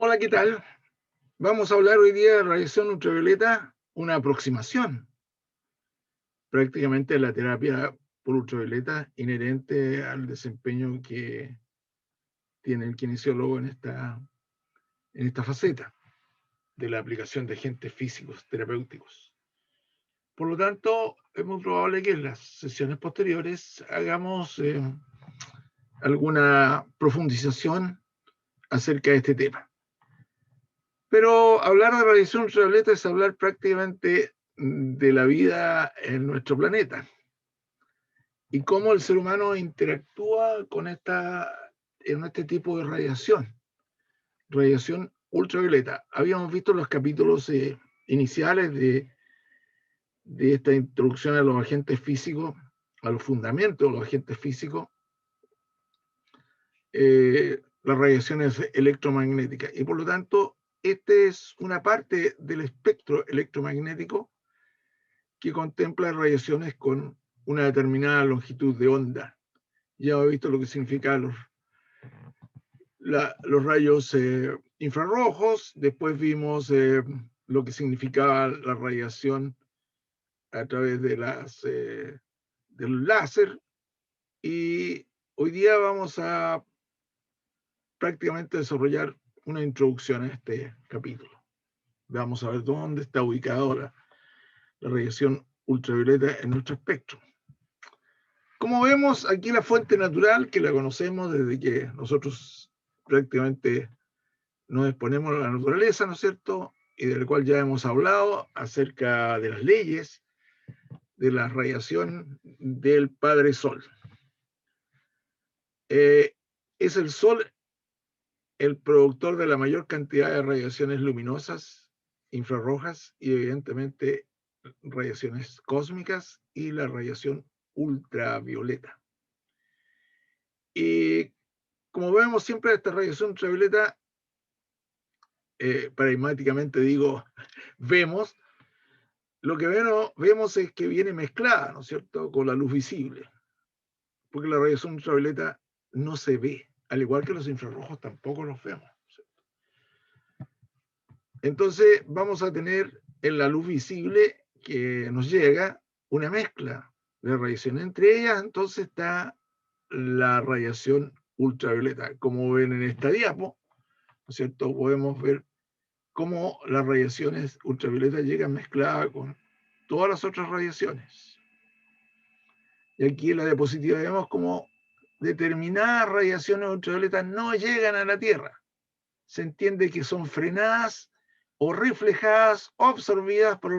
Hola, ¿qué tal? Vamos a hablar hoy día de radiación ultravioleta, una aproximación prácticamente a la terapia por ultravioleta inherente al desempeño que tiene el kinesiólogo en esta faceta de la aplicación de agentes físicos terapéuticos. Por lo tanto, es muy probable que en las sesiones posteriores hagamos alguna profundización acerca de este tema. Pero hablar de radiación ultravioleta es hablar prácticamente de la vida en nuestro planeta y cómo el ser humano interactúa en este tipo de radiación ultravioleta. Habíamos visto los capítulos iniciales de esta introducción a los agentes físicos, a los fundamentos de los agentes físicos, las radiaciones electromagnéticas. Y por lo tanto, esta es una parte del espectro electromagnético que contempla radiaciones con una determinada longitud de onda. Ya he visto lo que significa los rayos infrarrojos, después vimos lo que significaba la radiación a través del láser, y hoy día vamos a prácticamente desarrollar una introducción a este capítulo. Vamos a ver dónde está ubicada la radiación ultravioleta en nuestro espectro. Como vemos, aquí la fuente natural, que la conocemos desde que nosotros prácticamente nos exponemos a la naturaleza, ¿no es cierto? Y del cual ya hemos hablado acerca de las leyes de la radiación del Padre Sol. Es el Sol el productor de la mayor cantidad de radiaciones luminosas, infrarrojas y evidentemente radiaciones cósmicas y la radiación ultravioleta. Y como vemos siempre, esta radiación ultravioleta, paradigmáticamente digo, vemos, lo que vemos es que viene mezclada, ¿no es cierto?, con la luz visible, porque la radiación ultravioleta no se ve, al igual que los infrarrojos tampoco los vemos. Entonces vamos a tener en la luz visible que nos llega una mezcla de radiación. Entre ellas entonces está la radiación ultravioleta. Como ven en esta diapo, ¿no es cierto? Podemos ver cómo las radiaciones ultravioletas llegan mezcladas con todas las otras radiaciones. Y aquí en la diapositiva vemos cómo determinadas radiaciones ultravioletas no llegan a la Tierra. Se entiende que son frenadas o reflejadas o absorbidas por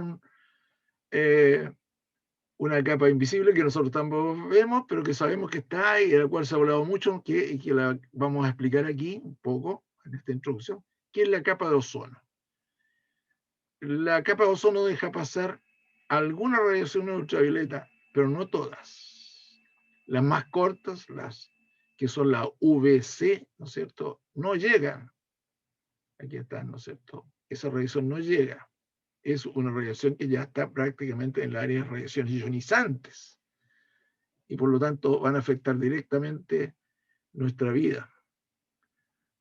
una capa invisible que nosotros tampoco vemos, pero que sabemos que está ahí, de la cual se ha hablado mucho y que la vamos a explicar aquí un poco en esta introducción, que es la capa de ozono. La capa de ozono deja pasar algunas radiaciones ultravioleta, pero no todas. Las más cortas, las que son la UVC, ¿no es cierto?, no llegan. Aquí están, ¿no es cierto? Esa radiación no llega. Es una radiación que ya está prácticamente en el área de radiaciones ionizantes y por lo tanto van a afectar directamente nuestra vida.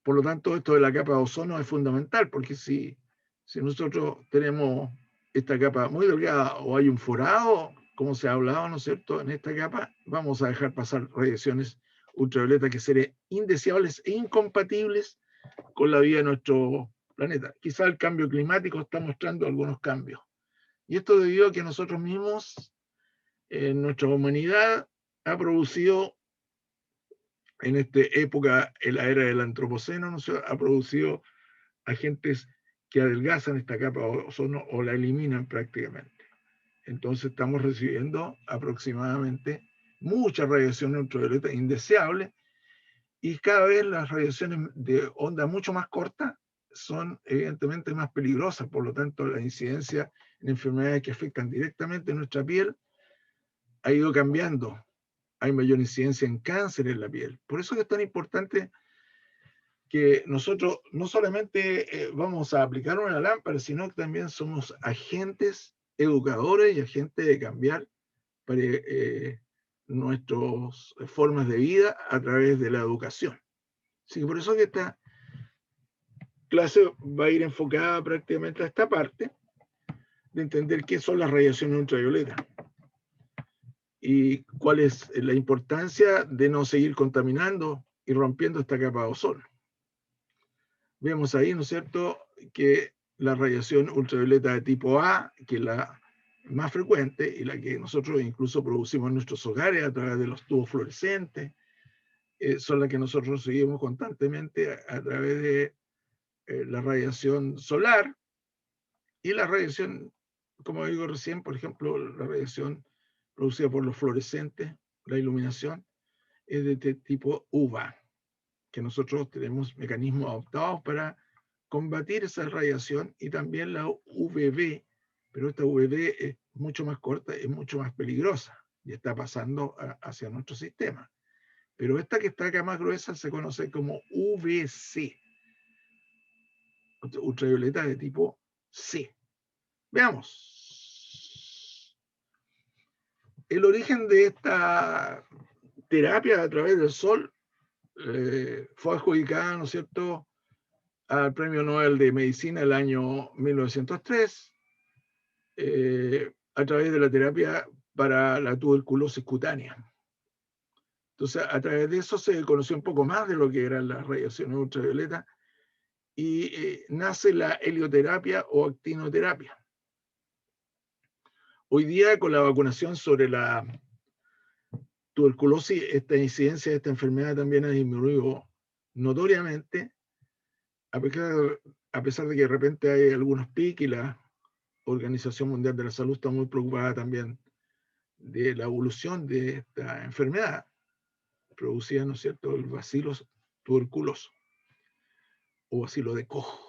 Por lo tanto, esto de la capa de ozono es fundamental, porque si nosotros tenemos esta capa muy delgada o hay un forado, como se ha hablado, ¿no es cierto?, en esta capa, vamos a dejar pasar radiaciones ultravioletas que serían indeseables e incompatibles con la vida de nuestro planeta. Quizá el cambio climático está mostrando algunos cambios. Y esto debido a que nosotros mismos, en nuestra humanidad, ha producido en esta época, en la era del antropoceno, ¿no? Ha producido agentes que adelgazan esta capa de ozono o la eliminan prácticamente. Entonces estamos recibiendo aproximadamente mucha radiación ultravioleta indeseable, y cada vez las radiaciones de onda mucho más corta son evidentemente más peligrosas. Por lo tanto, la incidencia en enfermedades que afectan directamente nuestra piel ha ido cambiando. Hay mayor incidencia en cáncer en la piel. Por eso es tan importante que nosotros no solamente vamos a aplicar una lámpara, sino que también somos agentes educadores y agentes de cambiar para, nuestras formas de vida a través de la educación. Así que por eso que clase va a ir enfocada prácticamente a esta parte de entender qué son las radiaciones ultravioletas y cuál es la importancia de no seguir contaminando y rompiendo esta capa de ozono. Vemos ahí, ¿no es cierto?, que la radiación ultravioleta de tipo A, que es la más frecuente y la que nosotros incluso producimos en nuestros hogares a través de los tubos fluorescentes, son las que nosotros seguimos constantemente a través de la radiación solar y la radiación, como digo recién, por ejemplo, la radiación producida por los fluorescentes, la iluminación, es de tipo UVA, que nosotros tenemos mecanismos adoptados para combatir esa radiación, y también la UVB, pero esta UVB es mucho más corta, es mucho más peligrosa y está pasando hacia nuestro sistema. Pero esta que está acá más gruesa se conoce como UVC, ultravioleta de tipo C. Veamos. El origen de esta terapia a través del sol fue adjudicada, ¿no es cierto?, al Premio Nobel de Medicina el año 1903, a través de la terapia para la tuberculosis cutánea. Entonces, a través de eso se conoció un poco más de lo que eran las radiaciones ultravioletas y nace la helioterapia o actinoterapia. Hoy día, con la vacunación sobre la tuberculosis, esta incidencia de esta enfermedad también ha disminuido notoriamente, a pesar de que de repente hay algunos picos, y la Organización Mundial de la Salud está muy preocupada también de la evolución de esta enfermedad producida, ¿no es cierto?, el bacilo tuberculoso o bacilo de Koch.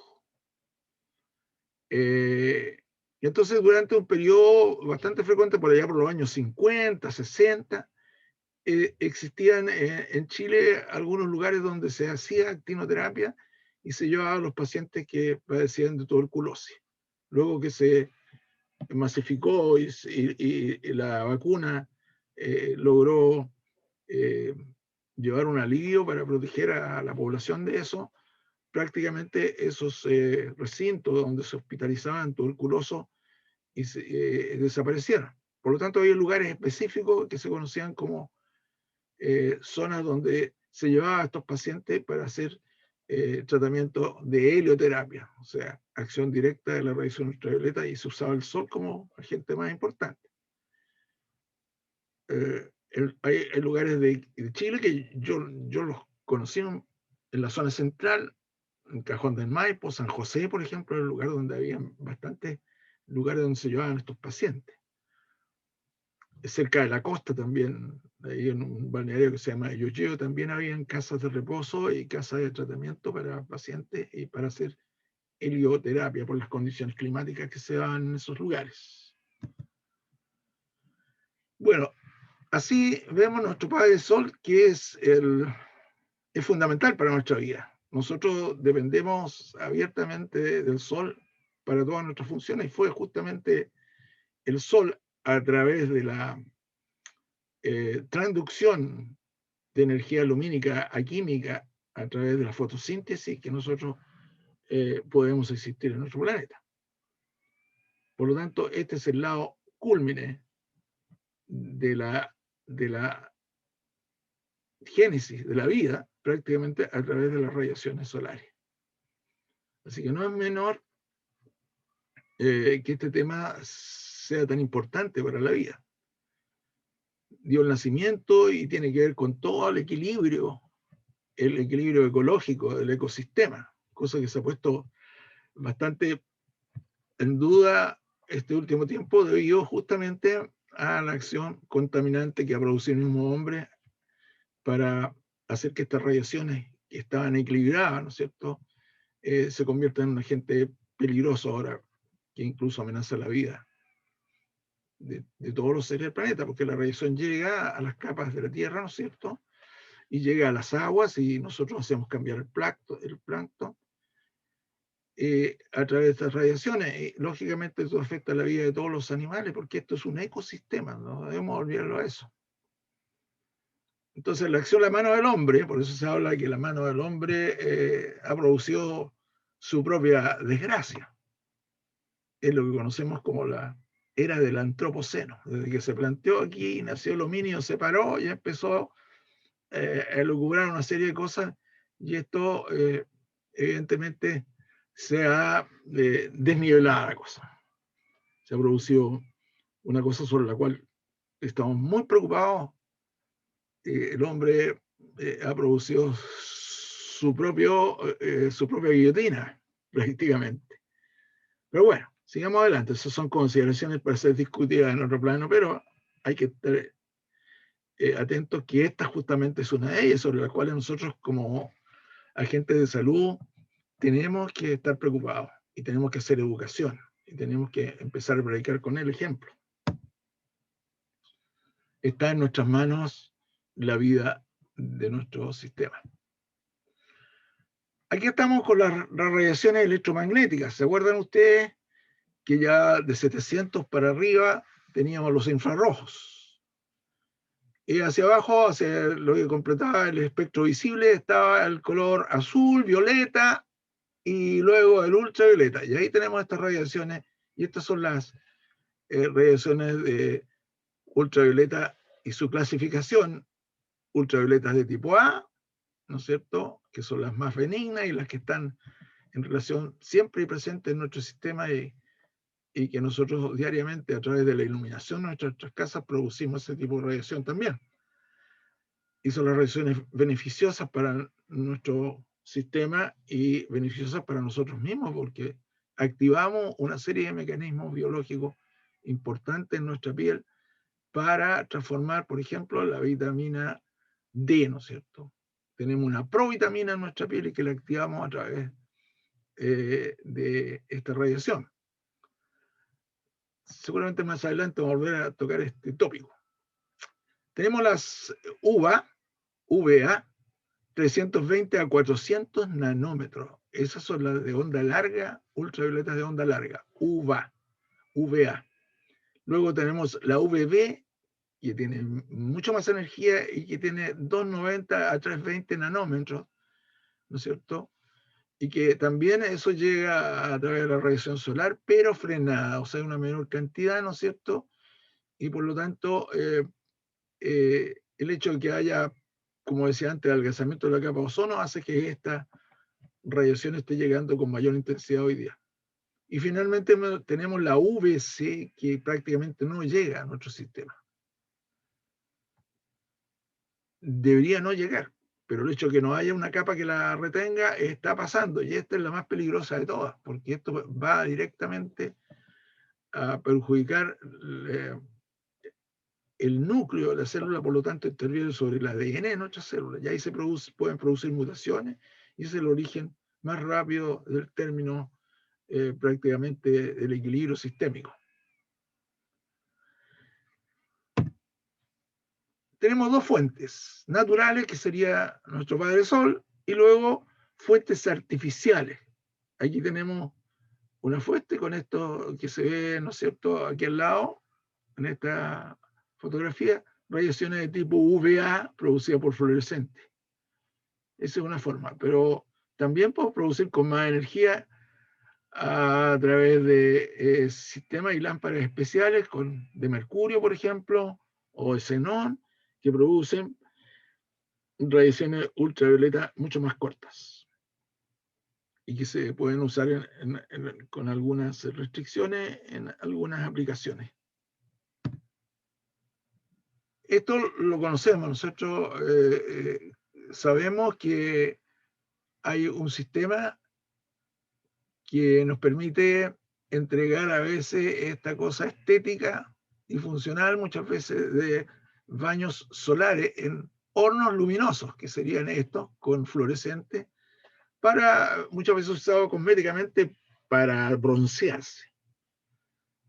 Entonces, durante un periodo bastante frecuente, por allá por los años 50, 60, existían en Chile algunos lugares donde se hacía actinoterapia y se llevaba a los pacientes que padecían de tuberculosis. Luego que se masificó y la vacuna logró llevar un alivio para proteger a la población de eso, prácticamente esos recintos donde se hospitalizaban tuberculosos desaparecieron. Por lo tanto, había lugares específicos que se conocían como zonas donde se llevaba a estos pacientes para hacer tratamiento de helioterapia, o sea, acción directa de la radiación ultravioleta, y se usaba el sol como agente más importante. Hay lugares de Chile que yo los conocí en la zona central, en Cajón del Maipo, San José, por ejemplo, el lugar donde había bastantes lugares donde se llevaban estos pacientes. Cerca de la costa también, ahí en un balneario que se llama Yoyeo, también habían casas de reposo y casas de tratamiento para pacientes y para hacer helioterapia por las condiciones climáticas que se dan en esos lugares. Bueno, así vemos nuestro Padre Sol, que es fundamental para nuestra vida. Nosotros dependemos abiertamente del Sol para todas nuestras funciones, y fue justamente el Sol, a través de la transducción de energía lumínica a química a través de la fotosíntesis, que nosotros podemos existir en nuestro planeta. Por lo tanto, este es el lado cúlmine de la génesis de la vida, prácticamente a través de las radiaciones solares. Así que no es menor que este tema sea tan importante para la vida. Dio el nacimiento y tiene que ver con todo el equilibrio ecológico del ecosistema, cosa que se ha puesto bastante en duda este último tiempo debido justamente a la acción contaminante que ha producido el mismo hombre para hacer que estas radiaciones que estaban equilibradas, ¿no es cierto?, se conviertan en un agente peligroso ahora, que incluso amenaza la vida de todos los seres del planeta, porque la radiación llega a las capas de la Tierra, ¿no es cierto?, y llega a las aguas, y nosotros hacemos cambiar el plancton a través de estas radiaciones. Y, lógicamente, esto afecta la vida de todos los animales, porque esto es un ecosistema, no debemos olvidarlo a eso. Entonces, la acción de la mano del hombre, por eso se habla de que la mano del hombre ha producido su propia desgracia. Es lo que conocemos como la era del antropoceno. Desde que se planteó aquí, nació el homínido, se paró y empezó a elucubrar una serie de cosas, y esto evidentemente se ha desnivelado la cosa. Se ha producido una cosa sobre la cual estamos muy preocupados. El hombre ha producido su propia guillotina, prácticamente. Pero bueno, sigamos adelante. Esas son consideraciones para ser discutidas en otro plano, pero hay que estar atentos que esta justamente es una de ellas, sobre las cuales nosotros como agentes de salud tenemos que estar preocupados y tenemos que hacer educación y tenemos que empezar a predicar con el ejemplo. Está en nuestras manos la vida de nuestro sistema. Aquí estamos con las radiaciones electromagnéticas. ¿Se acuerdan ustedes que ya de 700 para arriba teníamos los infrarrojos? Y hacia abajo, hacia lo que completaba el espectro visible, estaba el color azul, violeta y luego el ultravioleta. Y ahí tenemos estas radiaciones, y estas son las radiaciones de ultravioleta y su clasificación: ultravioletas de tipo A, ¿no es cierto?, que son las más benignas y las que están en relación siempre presentes en nuestro sistema, y que nosotros diariamente a través de la iluminación de nuestras casas producimos ese tipo de radiación también. Y son las radiaciones beneficiosas para nuestro sistema y beneficiosas para nosotros mismos, porque activamos una serie de mecanismos biológicos importantes en nuestra piel para transformar, por ejemplo, la vitamina D, ¿no es cierto? Tenemos una provitamina en nuestra piel y que la activamos a través de esta radiación. Seguramente más adelante vamos a volver a tocar este tópico. Tenemos las VA, 320 a 400 nanómetros. Esas son las de onda larga, ultravioletas de onda larga, VA. Luego tenemos la VB, que tiene mucho más energía y que tiene 290 a 320 nanómetros, ¿no es cierto? Y que también eso llega a través de la radiación solar, pero frenada, o sea, una menor cantidad, ¿no es cierto? Y por lo tanto, el hecho de que haya, como decía antes, adelgazamiento de la capa de ozono hace que esta radiación esté llegando con mayor intensidad hoy día. Y finalmente tenemos la VC, que prácticamente no llega a nuestro sistema. Debería no llegar, pero el hecho de que no haya una capa que la retenga está pasando, y esta es la más peligrosa de todas, porque esto va directamente a perjudicar el núcleo de la célula, por lo tanto interviene sobre el ADN de nuestras células, y ahí pueden producir mutaciones, y es el origen más rápido del término prácticamente del equilibrio sistémico. Tenemos dos fuentes naturales, que sería nuestro Padre Sol, y luego fuentes artificiales. Aquí tenemos una fuente con esto que se ve, ¿no es cierto?, aquí al lado, en esta fotografía, radiaciones de tipo UVA producidas por fluorescentes. Esa es una forma, pero también podemos producir con más energía a través de sistemas y lámparas especiales de mercurio, por ejemplo, o de xenón, que producen radiaciones ultravioleta mucho más cortas y que se pueden usar con algunas restricciones en algunas aplicaciones. Esto lo conocemos, nosotros sabemos que hay un sistema que nos permite entregar a veces esta cosa estética y funcional, muchas veces de baños solares en hornos luminosos, que serían estos, con fluorescentes, muchas veces usado cosméticamente para broncearse.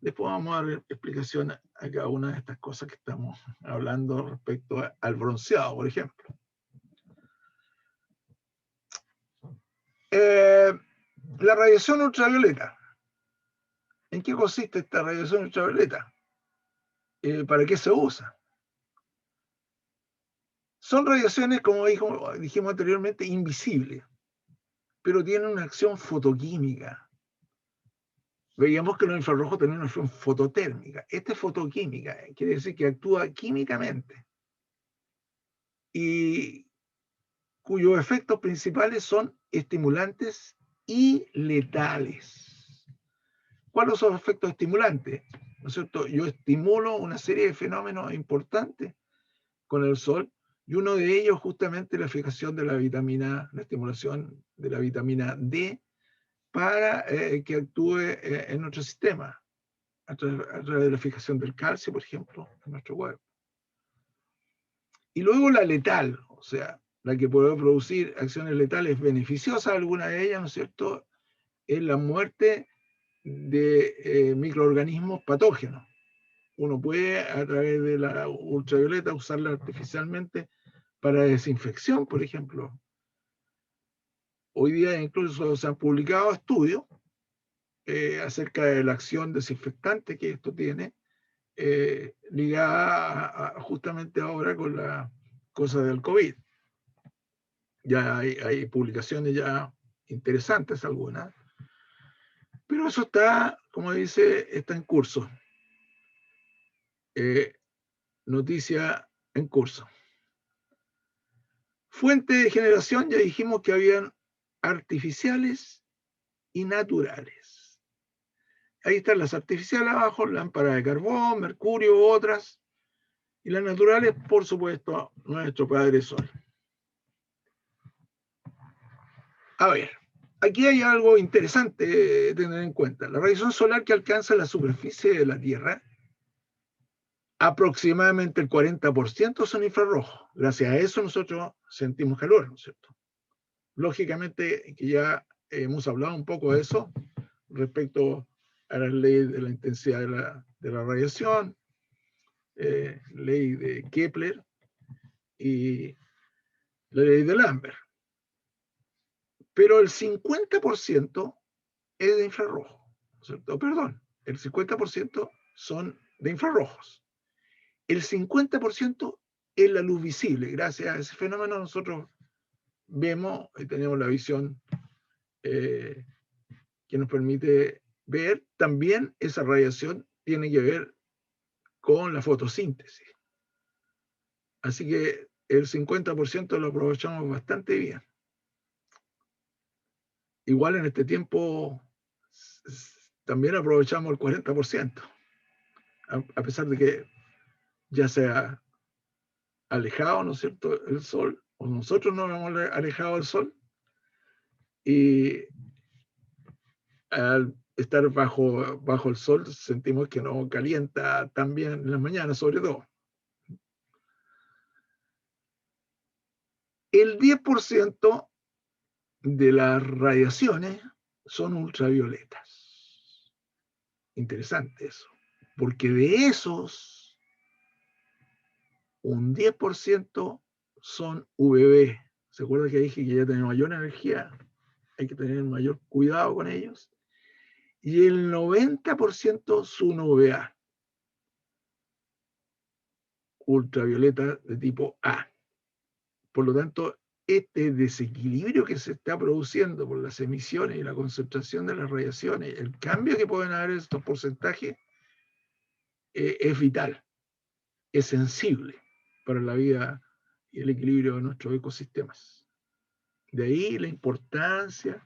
Después vamos a dar explicación a cada una de estas cosas que estamos hablando respecto al bronceado, por ejemplo. La radiación ultravioleta. ¿En qué consiste esta radiación ultravioleta? ¿Para qué se usa? Son radiaciones, como dijimos anteriormente, invisibles. pero tienen una acción fotoquímica. Veíamos que los infrarrojos tenían una acción fototérmica. Esta es fotoquímica, quiere decir que actúa químicamente y cuyos efectos principales son estimulantes y letales. ¿Cuáles son los efectos estimulantes? ¿No es cierto? Yo estimulo una serie de fenómenos importantes con el sol y uno de ellos justamente la fijación de la vitamina, la estimulación de la vitamina D para que actúe en nuestro sistema, a través de la fijación del calcio, por ejemplo, en nuestro cuerpo. Y luego la letal, o sea, la que puede producir acciones letales beneficiosas, alguna de ellas, ¿no es cierto?, es la muerte de microorganismos patógenos. Uno puede, a través de la ultravioleta, usarla artificialmente para desinfección, por ejemplo. Hoy día incluso se han publicado estudios acerca de la acción desinfectante que esto tiene, ligada justamente ahora con la cosa del COVID. Ya hay publicaciones ya interesantes algunas, pero eso está, como dice, está en curso. Noticia en curso. Fuente de generación, ya dijimos que habían artificiales y naturales. Ahí están las artificiales abajo, lámparas de carbón, mercurio, otras. Y las naturales, por supuesto, nuestro Padre Sol. A ver, aquí hay algo interesante de tener en cuenta. La radiación solar que alcanza la superficie de la Tierra, aproximadamente el 40% son infrarrojos. Gracias a eso nosotros sentimos calor, ¿no es cierto? Lógicamente que ya hemos hablado un poco de eso respecto a la ley de la intensidad de la radiación, ley de Kepler y la ley de Lambert. Pero el 50% es de infrarrojo, ¿cierto? Perdón, el 50% son de infrarrojos. El 50% es la luz visible. Gracias a ese fenómeno nosotros vemos y tenemos la visión que nos permite ver. También esa radiación tiene que ver con la fotosíntesis. Así que el 50% lo aprovechamos bastante bien. Igual en este tiempo también aprovechamos el 40%, a pesar de que ya se ha alejado, ¿no es cierto?, el sol, o nosotros nos hemos alejado del sol, y al estar bajo el sol sentimos que nos calienta también en las mañanas, sobre todo. El 10% de las radiaciones son ultravioletas. Interesante eso, porque de esos, un 10% son UVB. ¿Se acuerdan que dije que ya tienen mayor energía? Hay que tener mayor cuidado con ellos. Y el 90% son UVA, ultravioleta de tipo A. Por lo tanto, este desequilibrio que se está produciendo por las emisiones y la concentración de las radiaciones, el cambio que pueden haber en estos porcentajes, es vital, es sensible para la vida y el equilibrio de nuestros ecosistemas. De ahí la importancia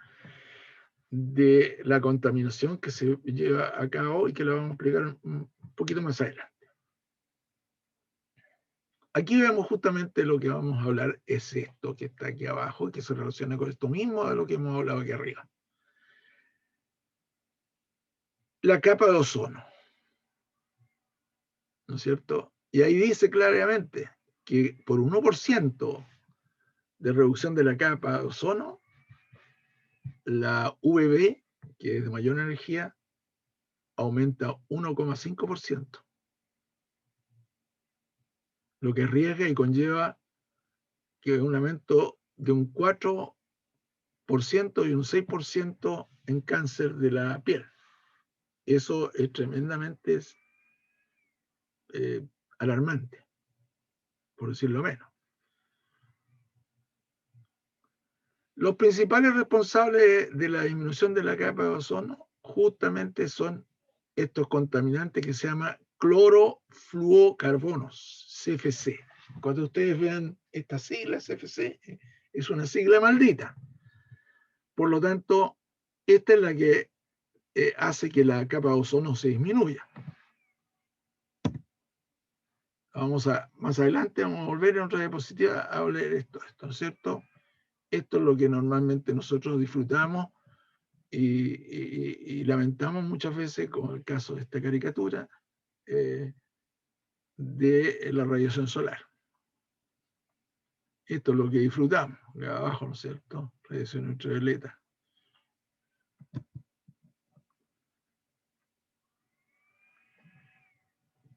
de la contaminación que se lleva a cabo y que la vamos a explicar un poquito más adelante. Aquí vemos justamente lo que vamos a hablar, es esto que está aquí abajo y que se relaciona con esto mismo de lo que hemos hablado aquí arriba. La capa de ozono, ¿no es cierto? Y ahí dice claramente que por 1% de reducción de la capa de ozono, la UVB, que es de mayor energía, aumenta 1,5%, lo que arriesga y conlleva que un aumento de un 4% y un 6% en cáncer de la piel. Eso es tremendamente alarmante, por decirlo menos. Los principales responsables de la disminución de la capa de ozono justamente son estos contaminantes que se llaman clorofluorocarbonos, CFC. Cuando ustedes vean esta sigla, CFC, es una sigla maldita. Por lo tanto, esta es la que hace que la capa de ozono se disminuya. Más adelante vamos a volver en otra diapositiva a hablar de esto, ¿no es cierto? Esto es lo que normalmente nosotros disfrutamos y lamentamos muchas veces, como el caso de esta caricatura, de la radiación solar. Esto es lo que disfrutamos, de abajo, ¿no es cierto? Radiación ultravioleta.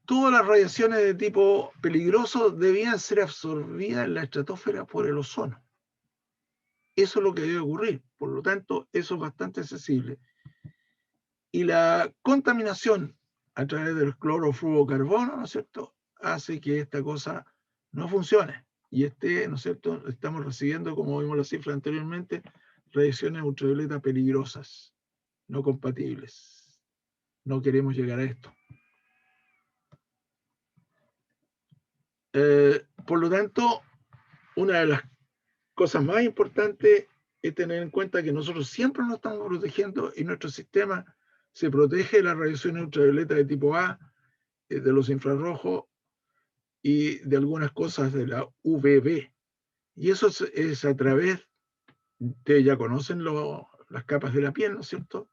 Todas las radiaciones de tipo peligroso debían ser absorbidas en la estratosfera por el ozono. Eso es lo que debe ocurrir. Por lo tanto, eso es bastante sensible. Y la contaminación a través del clorofluorocarbono, ¿no es cierto?, hace que esta cosa no funcione. Y ¿no es cierto?, estamos recibiendo, como vimos la cifra anteriormente, radiaciones ultravioletas peligrosas, no compatibles. No queremos llegar a esto. Por lo tanto, una de las cosas más importantes es tener en cuenta que nosotros siempre nos estamos protegiendo y nuestro sistema se protege de las radiaciones ultravioletas de tipo A, de los infrarrojos y de algunas cosas de la UVB. Y eso es a través, ustedes ya conocen las capas de la piel, ¿no es cierto?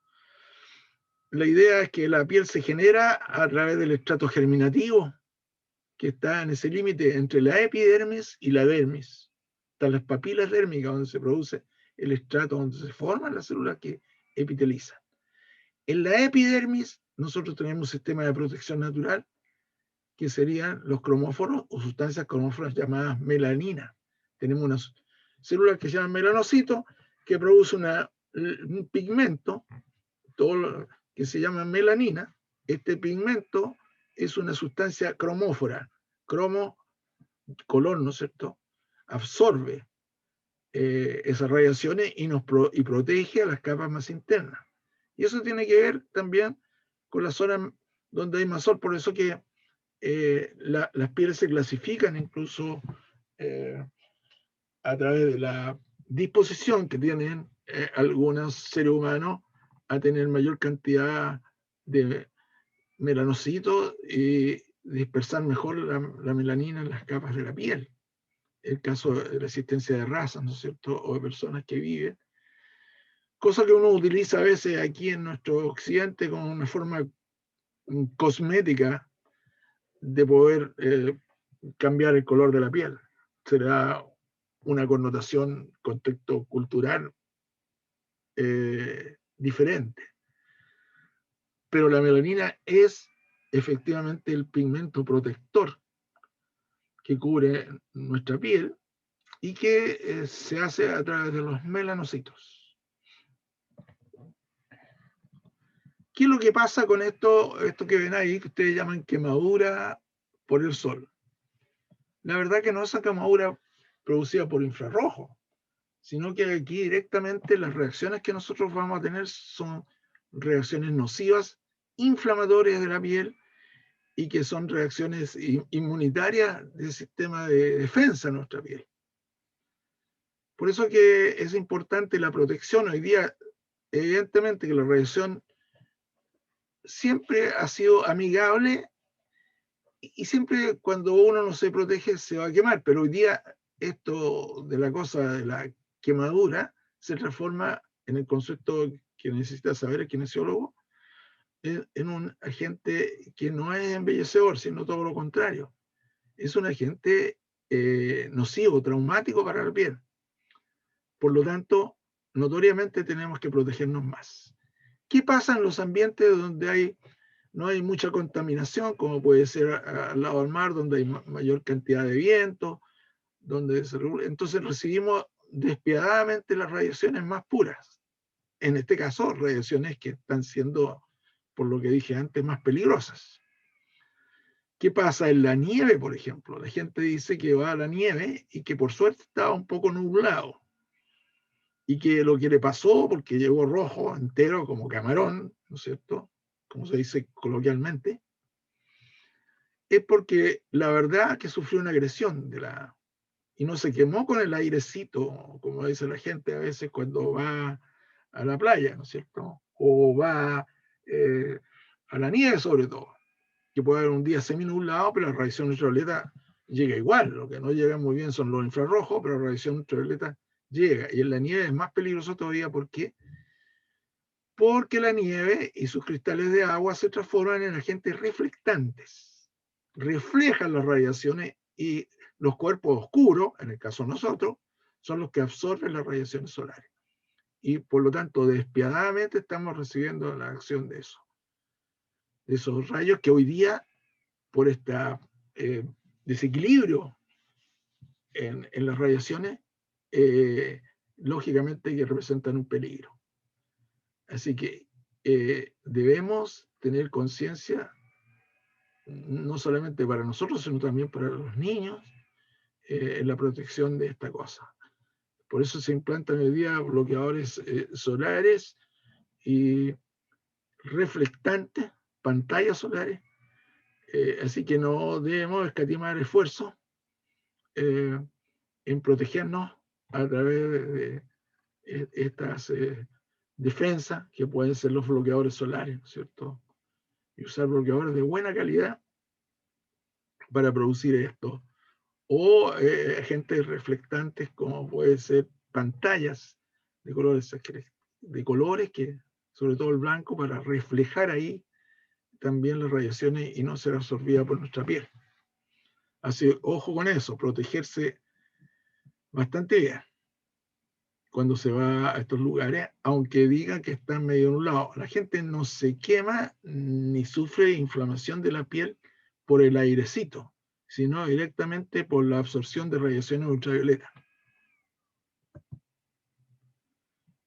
La idea es que la piel se genera a través del estrato germinativo, que está en ese límite entre la epidermis y la dermis. Están las papilas dérmicas, donde se produce el estrato, donde se forman las células que epitelizan. En la epidermis, nosotros tenemos un sistema de protección natural, que serían los cromóforos o sustancias cromóforas llamadas melanina. Tenemos unas células que se llaman melanocitos, que producen un pigmento, que se llama melanina. Este pigmento es una sustancia cromófora, color, ¿no es cierto? Absorbe esas radiaciones y protege a las capas más internas. Y eso tiene que ver también con las zonas donde hay más sol, por eso que las pieles se clasifican incluso a través de la disposición que tienen algunos seres humanos a tener mayor cantidad de melanocitos y dispersar mejor la melanina en las capas de la piel. El caso de la existencia de razas, ¿no es cierto?, o de personas que viven. Cosa que uno utiliza a veces aquí en nuestro occidente como una forma cosmética de poder cambiar el color de la piel. Será una connotación, contexto cultural diferente. Pero la melanina es efectivamente el pigmento protector que cubre nuestra piel y que se hace a través de los melanocitos. ¿Qué es lo que pasa con esto que ven ahí, que ustedes llaman quemadura por el sol? La verdad que no es una quemadura producida por infrarrojo, sino que aquí directamente las reacciones que nosotros vamos a tener son reacciones nocivas, inflamatorias de la piel, y que son reacciones inmunitarias del sistema de defensa de nuestra piel. Por eso que es importante la protección. Hoy día, evidentemente que la radiación siempre ha sido amigable y siempre cuando uno no se protege se va a quemar, pero hoy día esto de la cosa de la quemadura se transforma en el concepto que necesita saber el kinesiólogo en un agente que no es embellecedor, sino todo lo contrario. Es un agente nocivo, traumático para la piel. Por lo tanto, notoriamente tenemos que protegernos más. ¿Qué pasa en los ambientes donde no hay mucha contaminación, como puede ser al lado del mar, donde hay mayor cantidad de viento, entonces recibimos despiadadamente las radiaciones más puras? En este caso, radiaciones que están siendo, por lo que dije antes, más peligrosas. ¿Qué pasa en la nieve, por ejemplo? La gente dice que va a la nieve y que por suerte está un poco nublado. y que lo que le pasó, porque llegó rojo, entero, como camarón, ¿no es cierto?, como se dice coloquialmente, es porque la verdad que sufrió una agresión y no se quemó con el airecito, como dice la gente a veces cuando va a la playa, ¿no es cierto?, o va a la nieve sobre todo, que puede haber un día semi-nublado, pero la radiación ultravioleta llega igual. Lo que no llega muy bien son los infrarrojos, pero la radiación ultravioleta llega. Y en la nieve es más peligroso todavía. ¿Por qué? Porque la nieve y sus cristales de agua se transforman en agentes reflectantes. Reflejan las radiaciones y los cuerpos oscuros, en el caso de nosotros, son los que absorben las radiaciones solares. Y por lo tanto, despiadadamente estamos recibiendo la acción de eso. De esos rayos que hoy día, por este desequilibrio en las radiaciones, lógicamente que representan un peligro. Así que debemos tener conciencia, no solamente para nosotros, sino también para los niños, en la protección de esta cosa. Por eso se implantan hoy día bloqueadores solares y reflectantes, pantallas solares, así que no debemos escatimar esfuerzos en protegernos a través de estas defensas que pueden ser los bloqueadores solares, ¿cierto? Y usar bloqueadores de buena calidad para producir esto. O agentes reflectantes como pueden ser pantallas de colores que, sobre todo el blanco, para reflejar ahí también las radiaciones y no ser absorbida por nuestra piel. Así, ojo con eso, protegerse bastante bien cuando se va a estos lugares, aunque digan que están medio nublados. La gente no se quema ni sufre inflamación de la piel por el airecito, sino directamente por la absorción de radiaciones ultravioletas.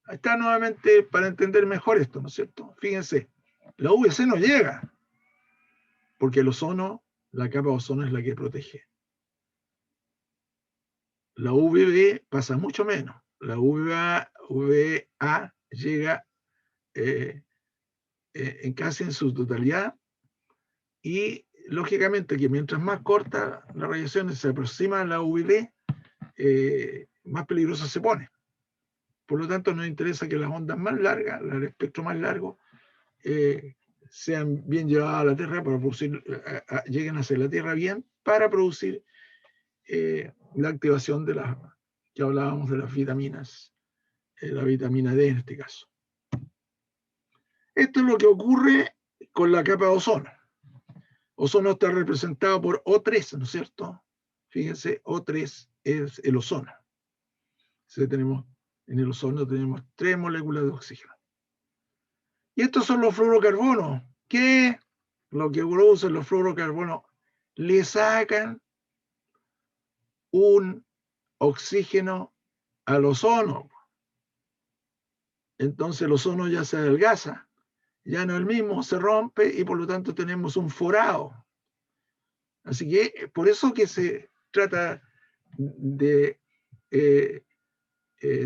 Ahí está nuevamente para entender mejor esto, ¿no es cierto? Fíjense, la UVC no llega, porque el ozono, la capa de ozono es la que protege. La UVB pasa mucho menos. La UVA llega casi en su totalidad y lógicamente que mientras más corta la radiación se aproxima a la UVB, más peligrosa se pone. Por lo tanto, nos interesa que las ondas más largas, el espectro más largo, sean bien llevadas a la Tierra para producir, lleguen hacia la Tierra bien para producir la activación de las que hablábamos de las vitaminas, la vitamina D en este caso. Esto es lo que ocurre con la capa de ozono. Ozono está representado por O3, ¿no es cierto? Fíjense, O3 es el ozono. En el ozono tenemos 3 moléculas de oxígeno. Y estos son los fluorocarbonos, que lo que producen los fluorocarbonos le sacan un oxígeno al ozono. Entonces el ozono ya se adelgaza, ya no es el mismo, se rompe y por lo tanto tenemos un forado. Así que por eso que se trata de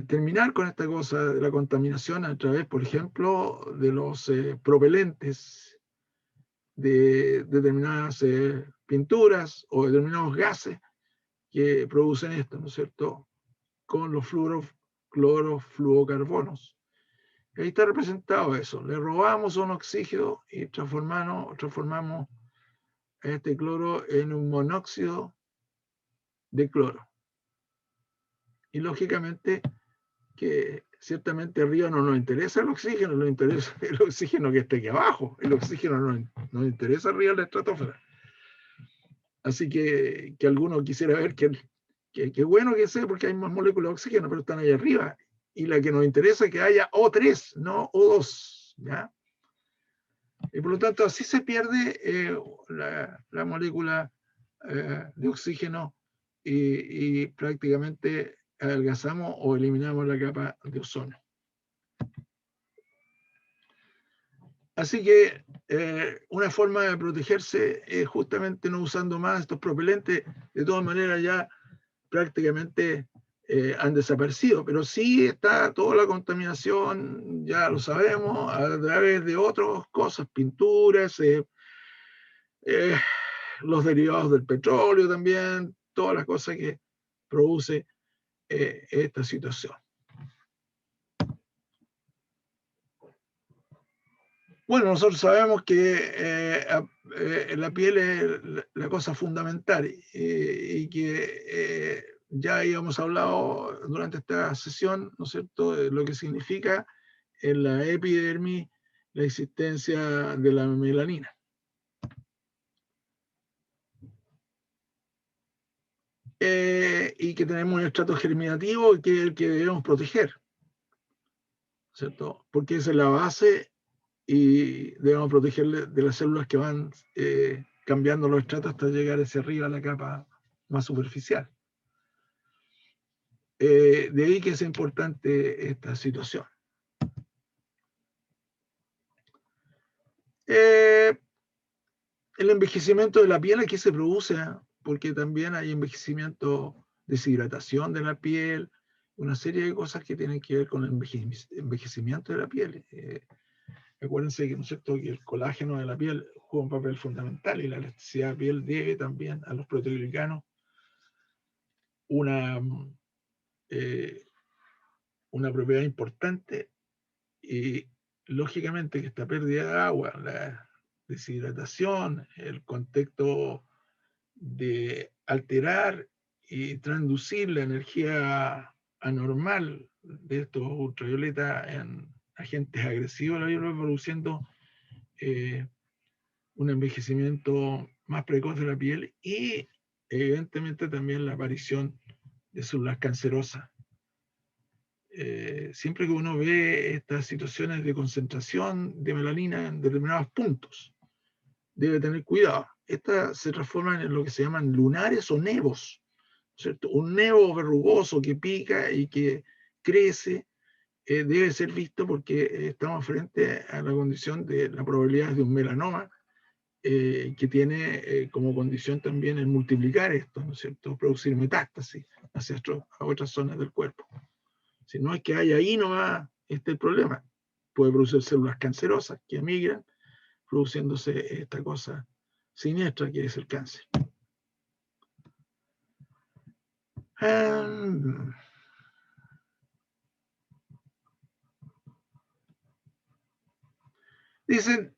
terminar con esta cosa de la contaminación a través, por ejemplo, de los propelentes de determinadas pinturas o determinados gases que producen esto, ¿no es cierto?, con los clorofluorocarbonos. Ahí está representado eso. Le robamos un oxígeno y transformamos este cloro en un monóxido de cloro. Y lógicamente que ciertamente arriba no nos interesa el oxígeno, nos interesa el oxígeno que está aquí abajo. El oxígeno no nos interesa arriba en la estratosfera. Así que alguno quisiera ver que bueno que sea porque hay más moléculas de oxígeno, pero están ahí arriba. Y la que nos interesa es que haya O3, no O2, ¿ya? Y por lo tanto, así se pierde la molécula de oxígeno y prácticamente adelgazamos o eliminamos la capa de ozono. Así que una forma de protegerse es justamente no usando más estos propelentes. De todas maneras, ya prácticamente han desaparecido, pero sí está toda la contaminación, ya lo sabemos, a través de otras cosas, pinturas, los derivados del petróleo también, todas las cosas que produce esta situación. Bueno, nosotros sabemos que la piel es la cosa fundamental y que ya habíamos hablado durante esta sesión, ¿no es cierto?, de lo que significa en la epidermis la existencia de la melanina. Y que tenemos un estrato germinativo que es el que debemos proteger, ¿cierto? Porque esa es la base y debemos protegerle de las células que van cambiando los estratos hasta llegar hacia arriba a la capa más superficial. De ahí que es importante esta situación. El envejecimiento de la piel aquí se produce, porque también hay envejecimiento, deshidratación de la piel, una serie de cosas que tienen que ver con el envejecimiento de la piel. Acuérdense que, ¿no es cierto?, que el colágeno de la piel juega un papel fundamental y la elasticidad de la piel debe también a los proteoglicanos una propiedad importante y lógicamente que esta pérdida de agua, la deshidratación, el contexto de alterar y transducir la energía anormal de estos ultravioletas en agentes agresivos, la piel va produciendo un envejecimiento más precoz de la piel y evidentemente también la aparición de células cancerosas. Siempre que uno ve estas situaciones de concentración de melanina en determinados puntos, debe tener cuidado. Estas se transforman en lo que se llaman lunares o nevos, ¿cierto? Un nevo verrugoso que pica y que crece debe ser visto porque estamos frente a la condición de la probabilidad de un melanoma que tiene como condición también el multiplicar esto, ¿no es cierto? Producir metástasis hacia a otras zonas del cuerpo. Si no es que haya ahí nomás el problema. Puede producir células cancerosas que emigran, produciéndose esta cosa siniestra que es el cáncer. Dicen,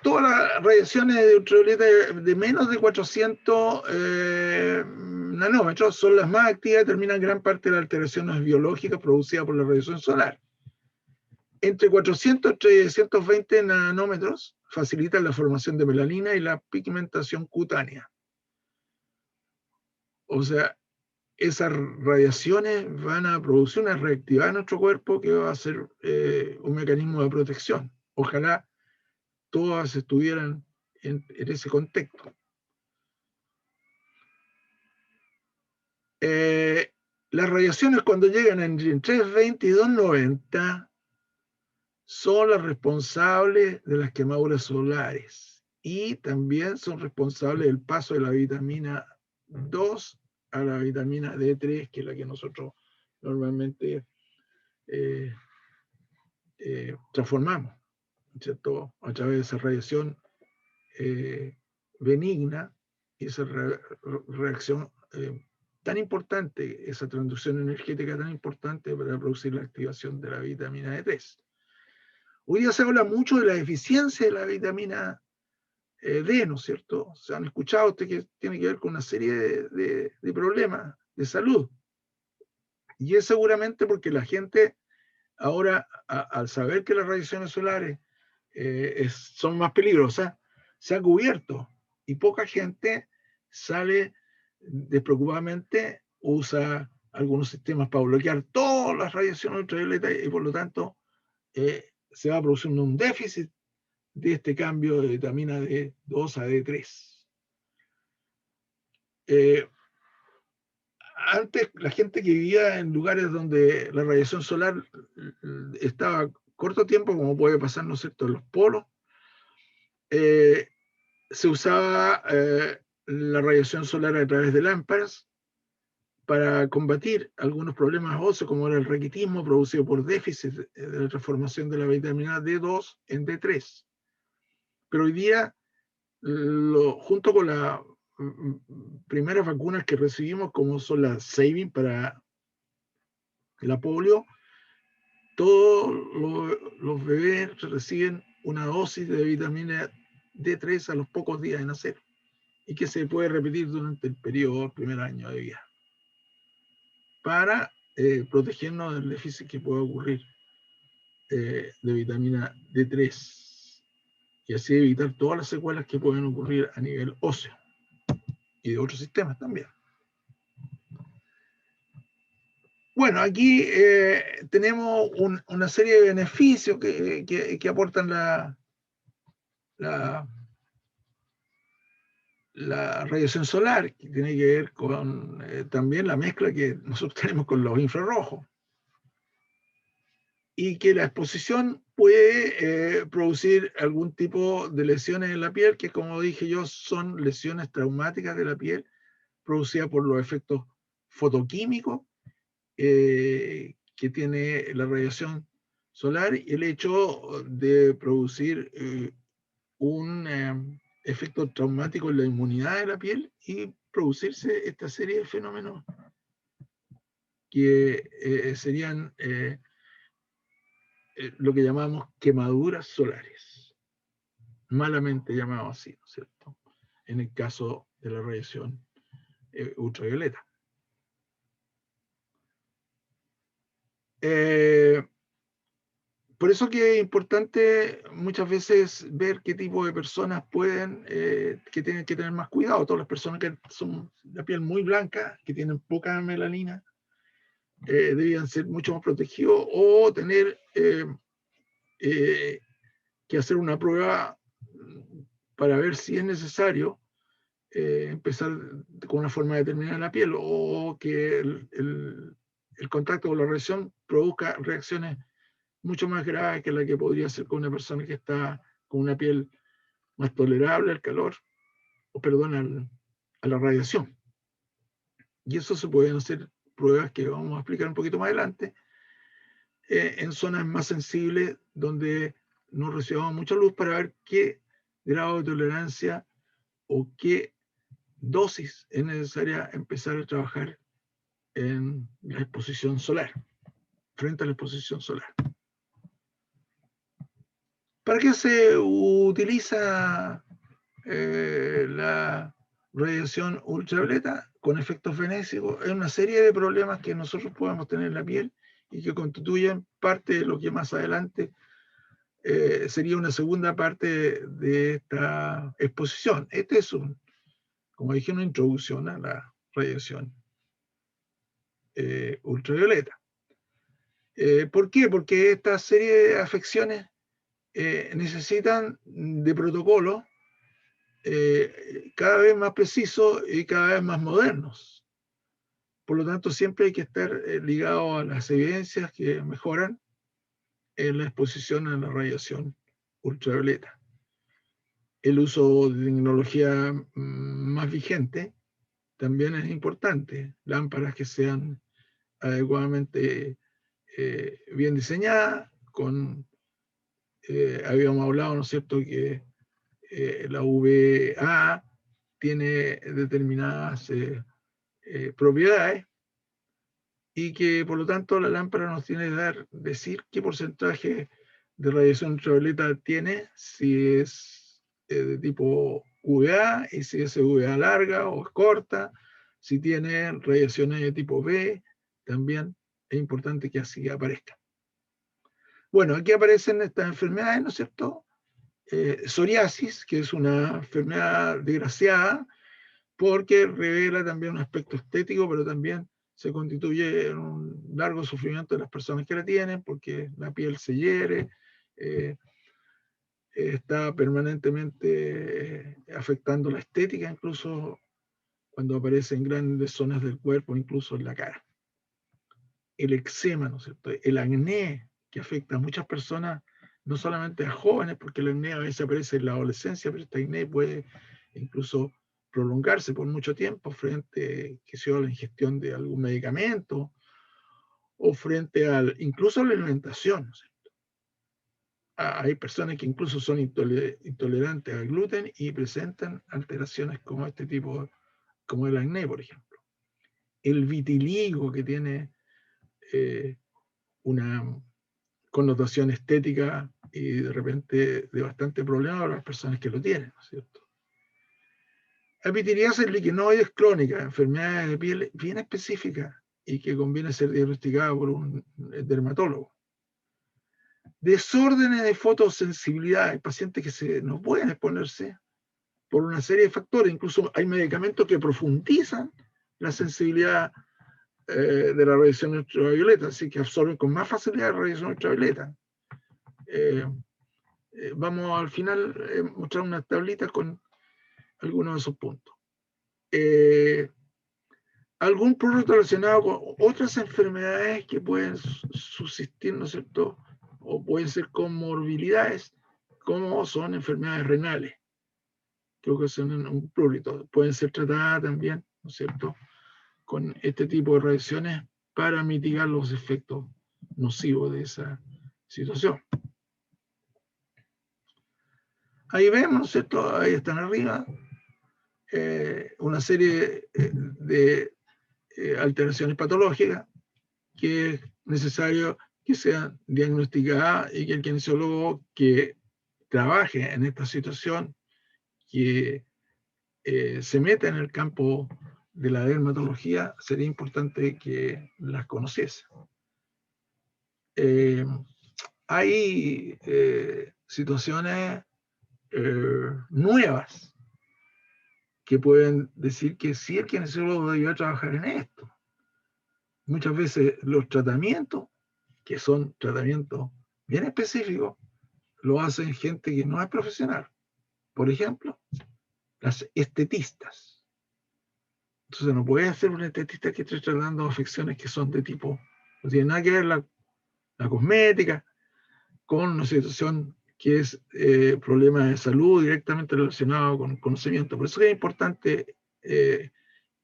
todas las radiaciones de ultravioleta de menos de 400 nanómetros son las más activas y determinan gran parte de las alteraciones biológicas producidas por la radiación solar. Entre 400 y 320 nanómetros facilitan la formación de melanina y la pigmentación cutánea. O sea, esas radiaciones van a producir una reactividad en nuestro cuerpo que va a ser un mecanismo de protección. Ojalá todas estuvieran en ese contexto. Las radiaciones cuando llegan entre 320 y 290 son las responsables de las quemaduras solares y también son responsables del paso de la vitamina 2 a la vitamina D3, que es la que nosotros normalmente transformamos, ¿cierto?, a través de esa radiación benigna y esa reacción tan importante, esa transducción energética tan importante para producir la activación de la vitamina D3. Hoy día se habla mucho de la deficiencia de la vitamina D, ¿no es cierto? Se han escuchado ustedes que tiene que ver con una serie de problemas de salud. Y es seguramente porque la gente ahora, al saber que las radiaciones solares son más peligrosas, se ha cubierto y poca gente sale despreocupadamente, usa algunos sistemas para bloquear todas las radiaciones ultravioletas y por lo tanto se va produciendo un déficit de este cambio de vitamina D2 a D3. Antes la gente que vivía en lugares donde la radiación solar estaba corto tiempo, como puede pasar, ¿no es cierto?, en los polos, se usaba la radiación solar a través de lámparas para combatir algunos problemas óseos, como era el raquitismo producido por déficit de la transformación de la vitamina D2 en D3. Pero hoy día, junto con las primeras vacunas que recibimos, como son las Sabin para la polio, todos los bebés reciben una dosis de vitamina D3 a los pocos días de nacer y que se puede repetir durante el periodo primer año de vida para protegernos del déficit que puede ocurrir de vitamina D3 y así evitar todas las secuelas que pueden ocurrir a nivel óseo y de otros sistemas también. Bueno, aquí tenemos una serie de beneficios que aportan la radiación solar, que tiene que ver con también la mezcla que nosotros tenemos con los infrarrojos. Y que la exposición puede producir algún tipo de lesiones en la piel, que como dije yo, son lesiones traumáticas de la piel, producidas por los efectos fotoquímicos que tiene la radiación solar y el hecho de producir un efecto traumático en la inmunidad de la piel y producirse esta serie de fenómenos que serían lo que llamamos quemaduras solares, malamente llamado así, ¿no es cierto? En el caso de la radiación ultravioleta. Por eso que es importante muchas veces ver qué tipo de personas pueden, que tienen que tener más cuidado. Todas las personas que son de piel muy blanca, que tienen poca melanina, debían ser mucho más protegidos o tener que hacer una prueba para ver si es necesario empezar con una forma determinada en la piel o que el contacto con la radiación produzca reacciones mucho más graves que la que podría ser con una persona que está con una piel más tolerable al calor, o perdón, a la radiación. Y eso se pueden hacer pruebas que vamos a explicar un poquito más adelante, en zonas más sensibles donde no recibamos mucha luz para ver qué grado de tolerancia o qué dosis es necesaria empezar a trabajar en la exposición solar, frente a la exposición solar. ¿Para qué se utiliza la radiación ultravioleta con efectos benéficos? Es una serie de problemas que nosotros podemos tener en la piel y que constituyen parte de lo que más adelante sería una segunda parte de esta exposición. Este es como dije, una introducción a la radiación ultravioleta. ¿Por qué? Porque esta serie de afecciones necesitan de protocolos cada vez más precisos y cada vez más modernos. Por lo tanto, siempre hay que estar ligado a las evidencias que mejoran en la exposición a la radiación ultravioleta. El uso de tecnología más vigente también es importante. Lámparas que sean adecuadamente bien diseñadas, habíamos hablado, ¿no es cierto?, que la UVA tiene determinadas propiedades y que por lo tanto la lámpara nos tiene que decir qué porcentaje de radiación ultravioleta tiene, si es de tipo UVA y si es UVA larga o corta, si tiene radiaciones de tipo B, también es importante que así aparezca. Bueno, aquí aparecen estas enfermedades, ¿no es cierto? Psoriasis, que es una enfermedad desgraciada, porque revela también un aspecto estético, pero también se constituye en un largo sufrimiento de las personas que la tienen, porque la piel se hiere, está permanentemente afectando la estética, incluso cuando aparece en grandes zonas del cuerpo, incluso en la cara. El eczema, ¿no es cierto? El acné, que afecta a muchas personas, no solamente a jóvenes, porque el acné a veces aparece en la adolescencia, pero este acné puede incluso prolongarse por mucho tiempo frente a la ingestión de algún medicamento o frente incluso a la alimentación. Hay personas que incluso son intolerantes al gluten y presentan alteraciones como este tipo, como el acné, por ejemplo. El vitiligo, que tiene una connotación estética y de repente de bastante problema para las personas que lo tienen, ¿no es cierto? La pitiriasis liquinoide es crónica, enfermedad de piel bien específica y que conviene ser diagnosticada por un dermatólogo. Desórdenes de fotosensibilidad, hay pacientes que no pueden exponerse por una serie de factores, incluso hay medicamentos que profundizan la sensibilidad de la radiación ultravioleta, así que absorben con más facilidad la radiación ultravioleta. Vamos al final a mostrar unas tablitas con algunos de esos puntos. Algún producto relacionado con otras enfermedades que pueden subsistir, ¿no es cierto? O pueden ser comorbilidades, como son enfermedades renales, que ocasionan un prurito. Pueden ser tratadas también, ¿no es cierto?, con este tipo de radiaciones para mitigar los efectos nocivos de esa situación. Ahí vemos, ¿no es cierto?, ahí están arriba, una serie de alteraciones patológicas que es necesario que sean diagnosticadas y que el kinesiólogo que trabaje en esta situación, que se meta en el campo de la dermatología, sería importante que las conociese. Hay situaciones nuevas que pueden decir que sí, el kinesiólogo debió trabajar en esto. Muchas veces los tratamientos, que son tratamientos bien específicos, lo hacen gente que no es profesional. Por ejemplo, las estetistas. Entonces no puede ser un estetista que esté tratando afecciones que son de tipo, no tiene nada que ver la cosmética con una situación que es problema de salud directamente relacionado con conocimiento. Por eso es importante que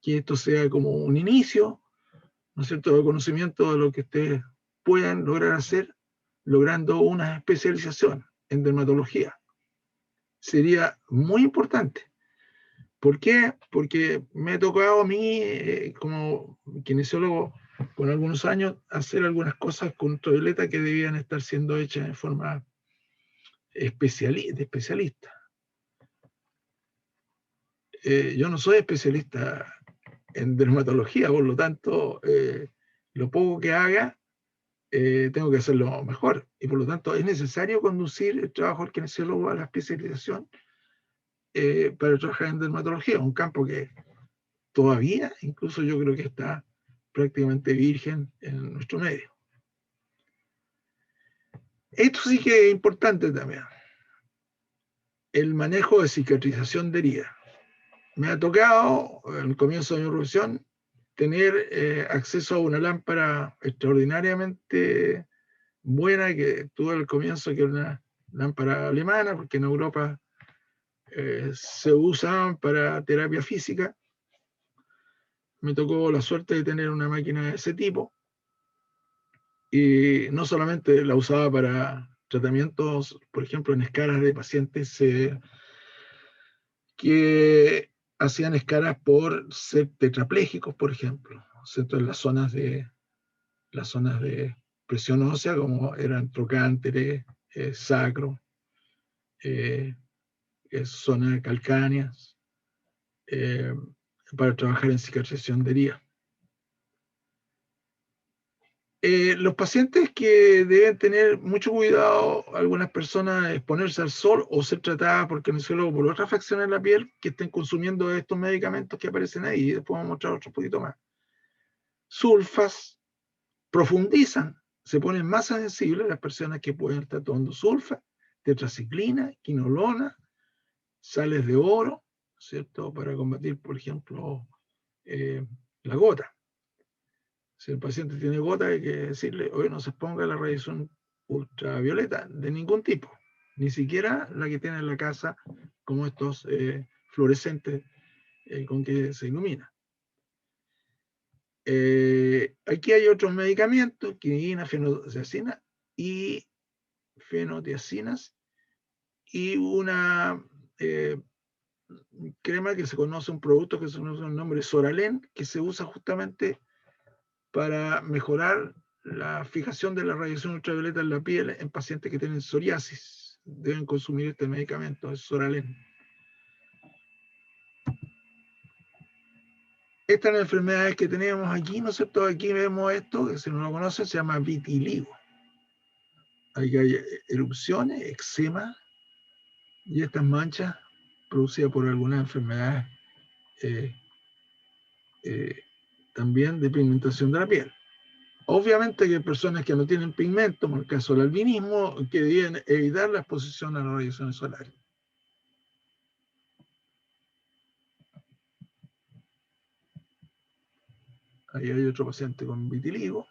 esto sea como un inicio, ¿no es cierto?, de conocimiento de lo que ustedes puedan lograr hacer, logrando una especialización en dermatología. Sería muy importante. ¿Por qué? Porque me ha tocado a mí, como kinesiólogo, con algunos años, hacer algunas cosas con ultravioleta que debían estar siendo hechas en forma especialista. Yo no soy especialista en dermatología, por lo tanto, lo poco que haga, tengo que hacerlo mejor. Y por lo tanto, es necesario conducir el trabajo del kinesiólogo a la especialización para trabajar en dermatología, un campo que todavía, incluso yo creo que está prácticamente virgen en nuestro medio. Esto sí que es importante también. El manejo de cicatrización de heridas. Me ha tocado, en el comienzo de mi profesión, tener acceso a una lámpara extraordinariamente buena que tuve al comienzo, que era una lámpara alemana, porque en Europa se usaban para terapia física. Me tocó la suerte de tener una máquina de ese tipo y no solamente la usaba para tratamientos, por ejemplo, en escalas de pacientes que hacían escalas por ser tetraplégicos, por ejemplo, ¿cierto?, en las zonas de presión ósea, como eran trocánteres, sacro, zonas calcáneas, para trabajar en cicatrización de herida. Los pacientes que deben tener mucho cuidado, algunas personas, exponerse al sol o ser tratadas por kinesiólogo por otras afecciones en la piel que estén consumiendo estos medicamentos que aparecen ahí, y después vamos a mostrar otro poquito más. Sulfas profundizan, se ponen más sensibles las personas que pueden estar tomando sulfa, tetraciclina, quinolona, sales de oro, ¿cierto?, para combatir, por ejemplo, la gota. Si el paciente tiene gota, hay que decirle, oye, no se exponga a la radiación ultravioleta de ningún tipo, ni siquiera la que tiene en la casa, como estos fluorescentes con que se ilumina. Aquí hay otros medicamentos, quinina, fenotiacinas y fenotiacinas, y una crema que se conoce, un producto que se conoce el nombre Soralen, que se usa justamente para mejorar la fijación de la radiación ultravioleta en la piel en pacientes que tienen psoriasis. Deben consumir este medicamento, es Soralen. Estas enfermedades que tenemos aquí, ¿no es cierto? Aquí vemos esto, que si no lo conocen, se llama vitiligo. Hay erupciones, eczema, y estas manchas producidas por algunas enfermedades también de pigmentación de la piel. Obviamente que hay personas que no tienen pigmento, como el caso del albinismo, que deben evitar la exposición a las radiaciones solares. Ahí hay otro paciente con vitiligo,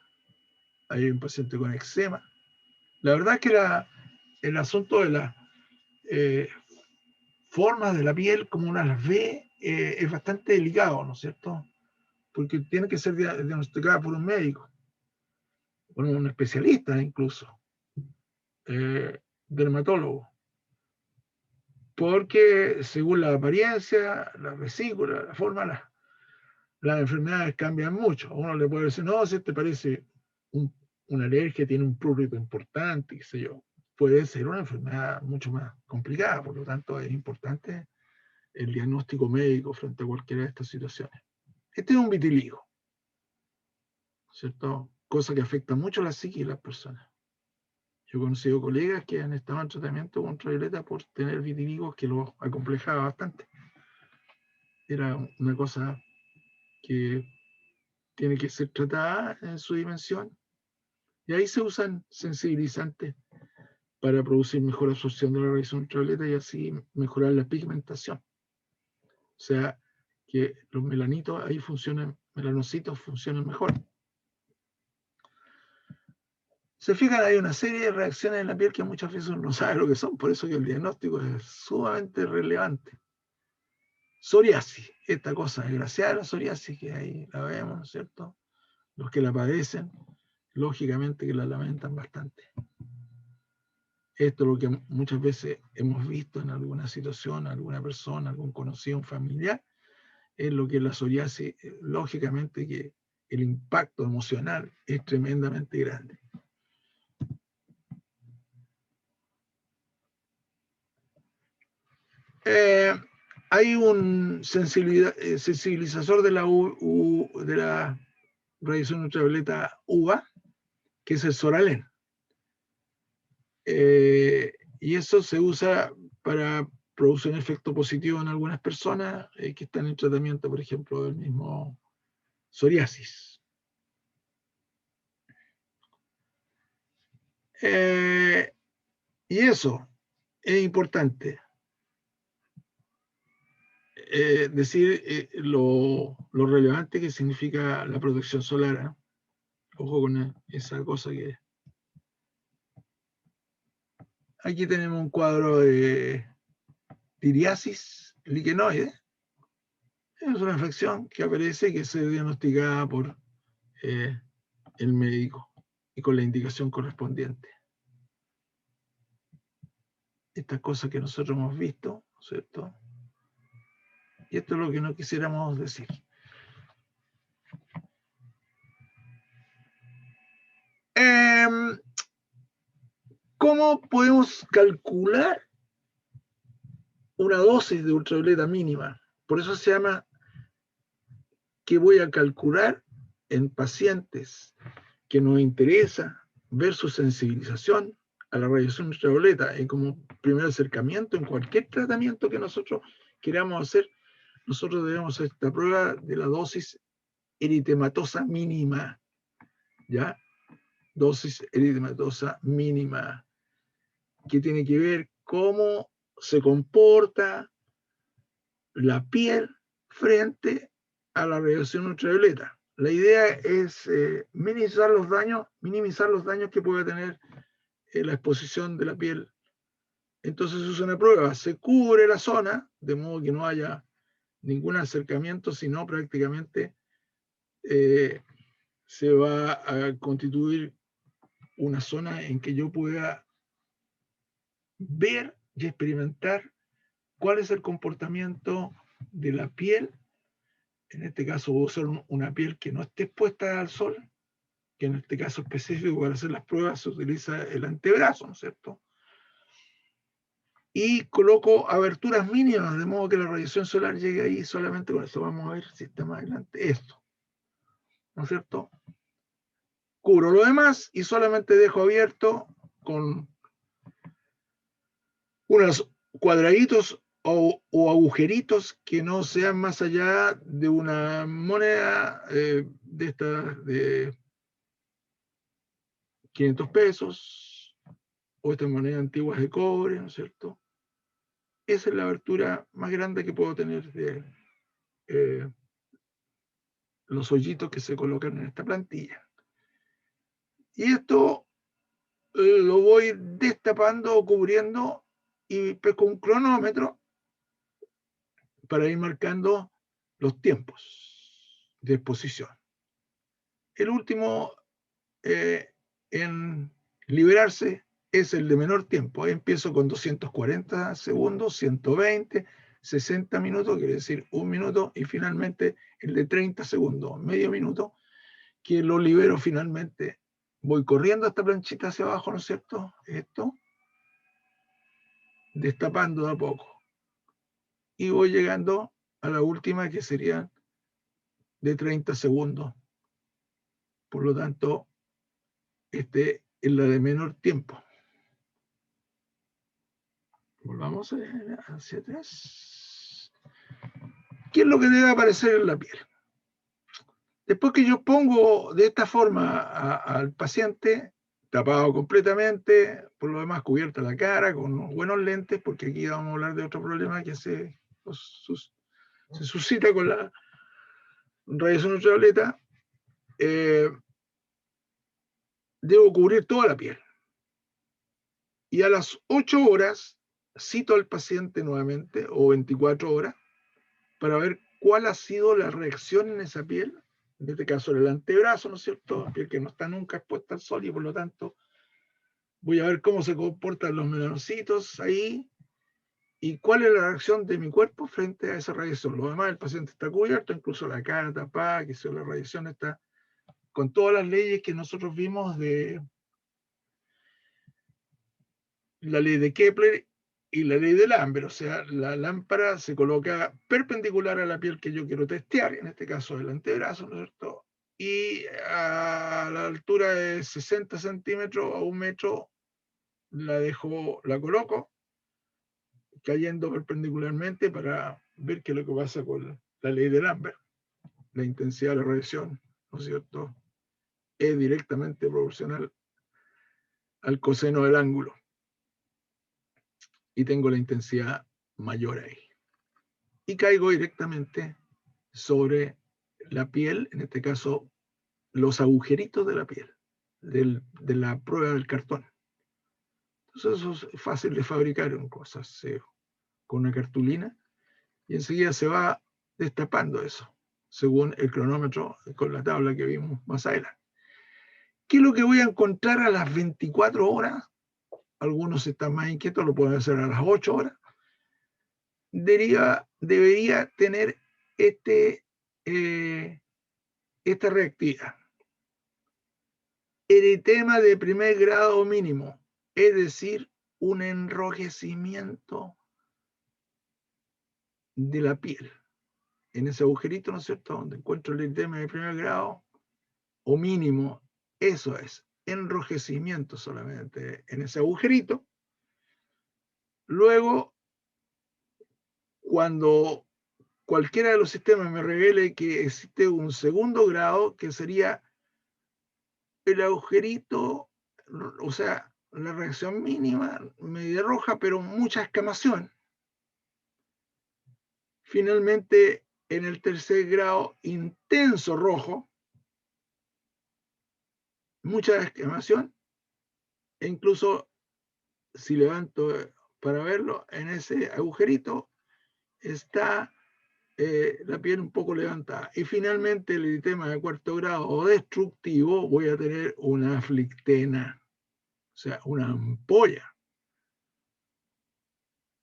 ahí hay un paciente con eczema. La verdad es que el asunto de las formas de la piel, como uno las ve, es bastante delicado, ¿no es cierto? Porque tiene que ser diagnosticada por un médico, por un especialista incluso, dermatólogo. Porque según la apariencia, la vesícula, la forma, las enfermedades cambian mucho. A uno le puede decir, no, si te parece una alergia, tiene un prurito importante, qué sé yo. Puede ser una enfermedad mucho más complicada, por lo tanto es importante el diagnóstico médico frente a cualquiera de estas situaciones. Este es un vitiligo, ¿cierto? Cosa que afecta mucho a la psique de las personas. Yo he conocido colegas que han estado en tratamiento con ultravioleta por tener vitiligo que los acomplejaba bastante. Era una cosa que tiene que ser tratada en su dimensión. Y ahí se usan sensibilizantes para producir mejor absorción de la radiación ultravioleta y así mejorar la pigmentación. O sea, que los melanocitos funcionan mejor. Se fijan, hay una serie de reacciones en la piel que muchas veces uno no sabe lo que son, por eso que el diagnóstico es sumamente relevante. Psoriasis, esta cosa desgraciada de la psoriasis que ahí la vemos, ¿no es cierto? Los que la padecen, lógicamente que la lamentan bastante. Esto es lo que muchas veces hemos visto en alguna situación, alguna persona, algún conocido, un familiar, es lo que la psoriasis, lógicamente que el impacto emocional es tremendamente grande. Hay un sensibilizador de la radiación ultravioleta UVA, que es el Soralen. Y eso se usa para producir un efecto positivo en algunas personas que están en tratamiento, por ejemplo, del mismo psoriasis. Y eso es importante. Decir lo relevante que significa la protección solar. ¿Eh? Ojo con esa cosa que... Aquí tenemos un cuadro de tiriasis liquenoide. Es una infección que aparece y que se diagnostica por el médico y con la indicación correspondiente. Estas cosas que nosotros hemos visto, ¿cierto? Y esto es lo que no quisiéramos decir. ¿Cómo podemos calcular una dosis de ultravioleta mínima? Por eso se llama que voy a calcular en pacientes que nos interesa ver su sensibilización a la radiación ultravioleta y como primer acercamiento en cualquier tratamiento que nosotros queramos hacer, nosotros debemos hacer esta prueba de la dosis eritematosa mínima, ¿ya? Dosis eritematosa mínima, que tiene que ver cómo se comporta la piel frente a la radiación ultravioleta. La idea es minimizar los daños que puede tener la exposición de la piel. Entonces se usa una prueba, se cubre la zona, de modo que no haya ningún acercamiento, sino prácticamente se va a constituir una zona en que yo pueda ver y experimentar cuál es el comportamiento de la piel. En este caso voy a usar una piel que no esté expuesta al sol, que en este caso específico para hacer las pruebas se utiliza el antebrazo, ¿no es cierto? Y coloco aberturas mínimas, de modo que la radiación solar llegue ahí solamente con eso. Vamos a ver si está más adelante esto, ¿no es cierto? Cubro lo demás y solamente dejo abierto con unos cuadraditos o agujeritos que no sean más allá de una moneda de estas de 500 pesos o estas monedas antiguas de cobre, ¿no es cierto? Esa es la abertura más grande que puedo tener de los hoyitos que se colocan en esta plantilla. Y esto lo voy destapando o cubriendo y pesco un cronómetro para ir marcando los tiempos de exposición. El último en liberarse es el de menor tiempo. Ahí empiezo con 240 segundos, 120, 60 minutos, quiere decir un minuto, y finalmente el de 30 segundos, medio minuto, que lo libero finalmente. Voy corriendo esta planchita hacia abajo, ¿no es cierto? Esto, destapando de a poco. Y voy llegando a la última, que sería de 30 segundos. Por lo tanto, este es la de menor tiempo. Volvamos hacia atrás. ¿Qué es lo que debe aparecer en la piel? Después que yo pongo de esta forma al paciente, tapado completamente, por lo demás cubierta la cara, con unos buenos lentes, porque aquí vamos a hablar de otro problema que se suscita con la radiación ultravioleta, debo cubrir toda la piel. Y a las 8 horas cito al paciente nuevamente, o 24 horas, para ver cuál ha sido la reacción en esa piel, en este caso en el antebrazo, ¿no es cierto? Piel que no está nunca expuesta al sol y por lo tanto voy a ver cómo se comportan los melanocitos ahí y cuál es la reacción de mi cuerpo frente a esa radiación. Lo demás, el paciente está cubierto, incluso la cara tapada, que si la radiación está con todas las leyes que nosotros vimos de la ley de Kepler y la ley de Lambert, o sea, la lámpara se coloca perpendicular a la piel que yo quiero testear, en este caso el antebrazo, ¿no es cierto? Y a la altura de 60 centímetros a 1 metro la coloco cayendo perpendicularmente para ver qué es lo que pasa con la ley de Lambert. La intensidad de la radiación, ¿no es cierto?, es directamente proporcional al coseno del ángulo. Y tengo la intensidad mayor ahí. Y caigo directamente sobre la piel, en este caso los agujeritos de la piel, de la prueba del cartón. Entonces eso es fácil de fabricar en cosas con una cartulina y enseguida se va destapando eso, según el cronómetro con la tabla que vimos más adelante. ¿Qué es lo que voy a encontrar a las 24 horas? Algunos están más inquietos, lo pueden hacer a las 8 horas. Debería tener esta reactividad. Eritema de primer grado mínimo, es decir, un enrojecimiento de la piel. En ese agujerito, ¿no es cierto?, donde encuentro el eritema de primer grado o mínimo, eso es, enrojecimiento solamente en ese agujerito. Luego, cuando cualquiera de los sistemas me revele que existe un segundo grado, que sería el agujerito, o sea, la reacción mínima, media roja, pero mucha escamación. Finalmente, en el tercer grado, intenso rojo, mucha escamación, e incluso si levanto para verlo, en ese agujerito está la piel un poco levantada. Y finalmente el eritema de cuarto grado o destructivo, voy a tener una aflictena, o sea, una ampolla.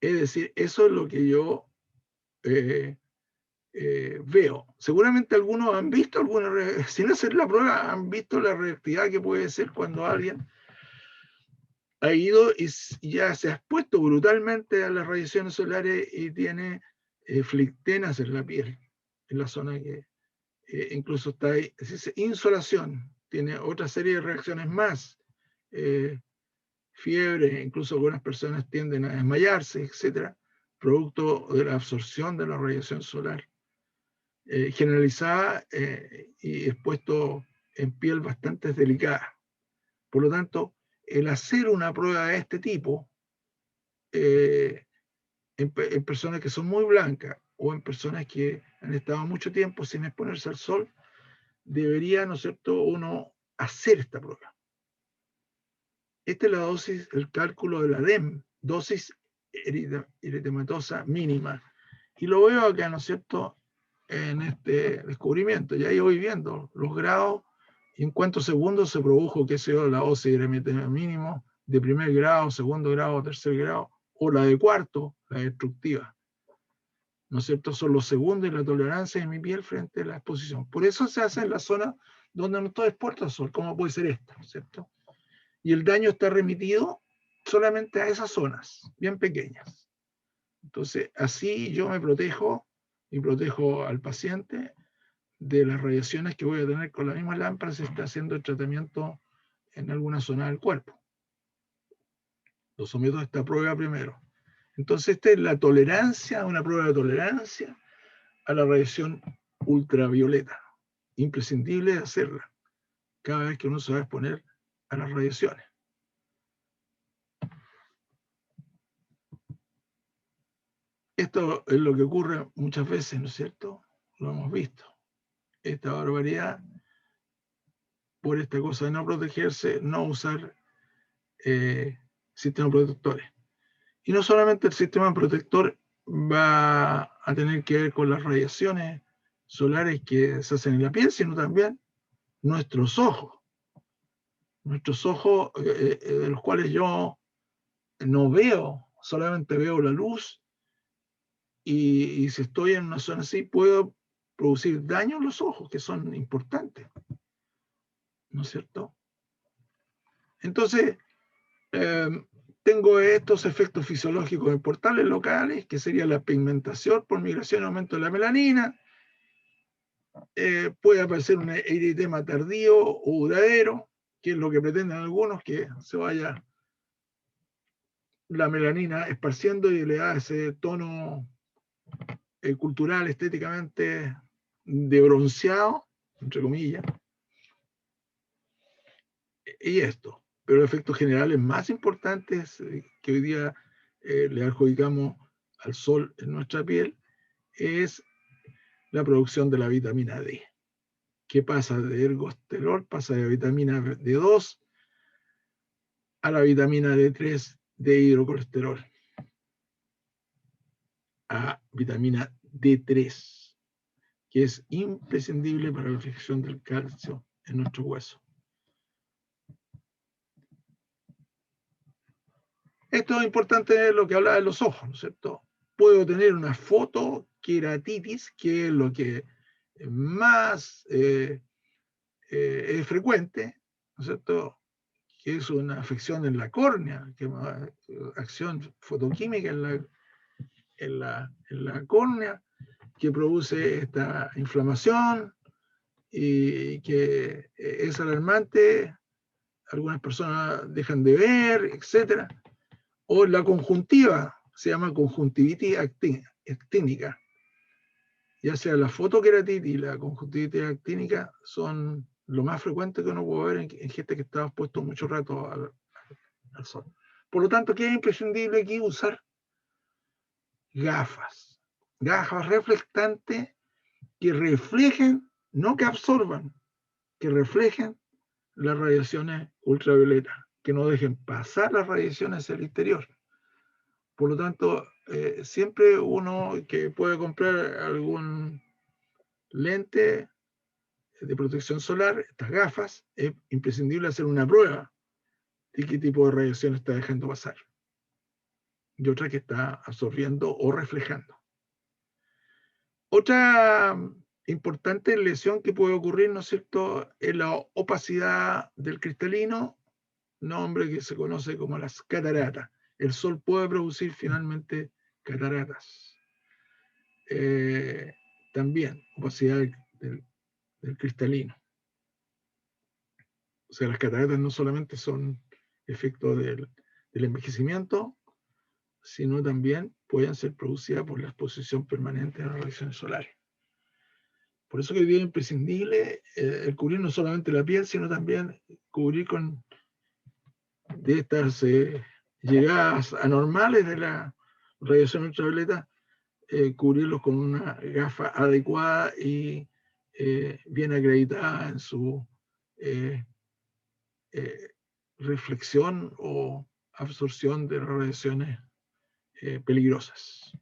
Es decir, eso es lo que yo veo. Seguramente algunos han visto sin hacer la prueba, han visto la reactividad que puede ser cuando alguien ha ido y ya se ha expuesto brutalmente a las radiaciones solares y tiene flictenas en la piel, en la zona que incluso está ahí. Es decir, insolación, tiene otra serie de reacciones más, fiebre, incluso algunas personas tienden a desmayarse, etcétera, producto de la absorción de la radiación solar generalizada y expuesto en piel bastante delicada. Por lo tanto, el hacer una prueba de este tipo en personas que son muy blancas o en personas que han estado mucho tiempo sin exponerse al sol, debería, ¿no es cierto?, uno hacer esta prueba. Esta es la dosis, el cálculo de la DEM, dosis eritematosa mínima. Y lo veo acá, ¿no es cierto?, en este descubrimiento. Ya ahí voy viendo los grados y en cuántos segundos se produjo, qué sé yo, la dosis de eritema mínimo de primer grado, segundo grado, tercer grado, o la de cuarto, la destructiva. ¿No es cierto? Son los segundos y la tolerancia de mi piel frente a la exposición. Por eso se hace en la zona donde no estoy expuesto al sol, como puede ser esta, ¿no es cierto? Y el daño está remitido solamente a esas zonas, bien pequeñas. Entonces, así yo me protejo y protejo al paciente de las radiaciones que voy a tener con la misma lámpara si está haciendo el tratamiento en alguna zona del cuerpo. Lo someto a esta prueba primero. Entonces, esta es la tolerancia, una prueba de tolerancia a la radiación ultravioleta. Imprescindible hacerla cada vez que uno se va a exponer a las radiaciones. Esto es lo que ocurre muchas veces, ¿no es cierto? Lo hemos visto. Esta barbaridad, por esta cosa de no protegerse, no usar sistemas protectores. Y no solamente el sistema protector va a tener que ver con las radiaciones solares que se hacen en la piel, sino también nuestros ojos. Nuestros ojos, de los cuales yo no veo, solamente veo la luz, y si estoy en una zona así, puedo producir daño en los ojos, que son importantes. ¿No es cierto? Entonces, tengo estos efectos fisiológicos en portales locales, que sería la pigmentación por migración y aumento de la melanina. Puede aparecer un eritema tardío o duradero, que es lo que pretenden algunos, que se vaya la melanina esparciendo y le da ese tono cultural, estéticamente de bronceado, entre comillas. Y esto. Pero los efectos generales más importantes que hoy día le adjudicamos al sol en nuestra piel es la producción de la vitamina D, que pasa de ergosterol, pasa de vitamina D2 a la vitamina D3 de hidrocolesterol, a vitamina D3, que es imprescindible para la fijación del calcio en nuestro hueso. Esto es importante lo que hablaba de los ojos, ¿no es cierto? Puedo tener una fotoqueratitis, que es lo que más es frecuente, ¿no es cierto? Que es una afección en la córnea, que acción fotoquímica en la córnea, que produce esta inflamación y que es alarmante. Algunas personas dejan de ver, etcétera. O la conjuntiva, se llama conjuntivitis actínica. Ya sea la fotoqueratitis y la conjuntivitis actínica son lo más frecuente que uno puede ver en gente que está expuesto mucho rato al sol. Por lo tanto, ¿qué es imprescindible aquí? Usar gafas. Gafas reflectantes que reflejen, no que absorban, que reflejen las radiaciones ultravioletas, que no dejen pasar las radiaciones hacia el exterior. Por lo tanto, siempre uno que puede comprar algún lente de protección solar, estas gafas, es imprescindible hacer una prueba de qué tipo de radiación está dejando pasar y otra que está absorbiendo o reflejando. Otra importante lesión que puede ocurrir, ¿no es cierto?, es la opacidad del cristalino, nombre que se conoce como las cataratas. El sol puede producir finalmente cataratas. También opacidad del cristalino. O sea, las cataratas no solamente son efecto del envejecimiento, sino también pueden ser producidas por la exposición permanente a las radiaciones solares. Por eso que hoy día es imprescindible el cubrir no solamente la piel, sino también cubrir con de estas llegadas anormales de la radiación ultravioleta, cubrirlos con una gafa adecuada y bien acreditada en su eh, eh, reflexión o absorción de radiaciones peligrosas.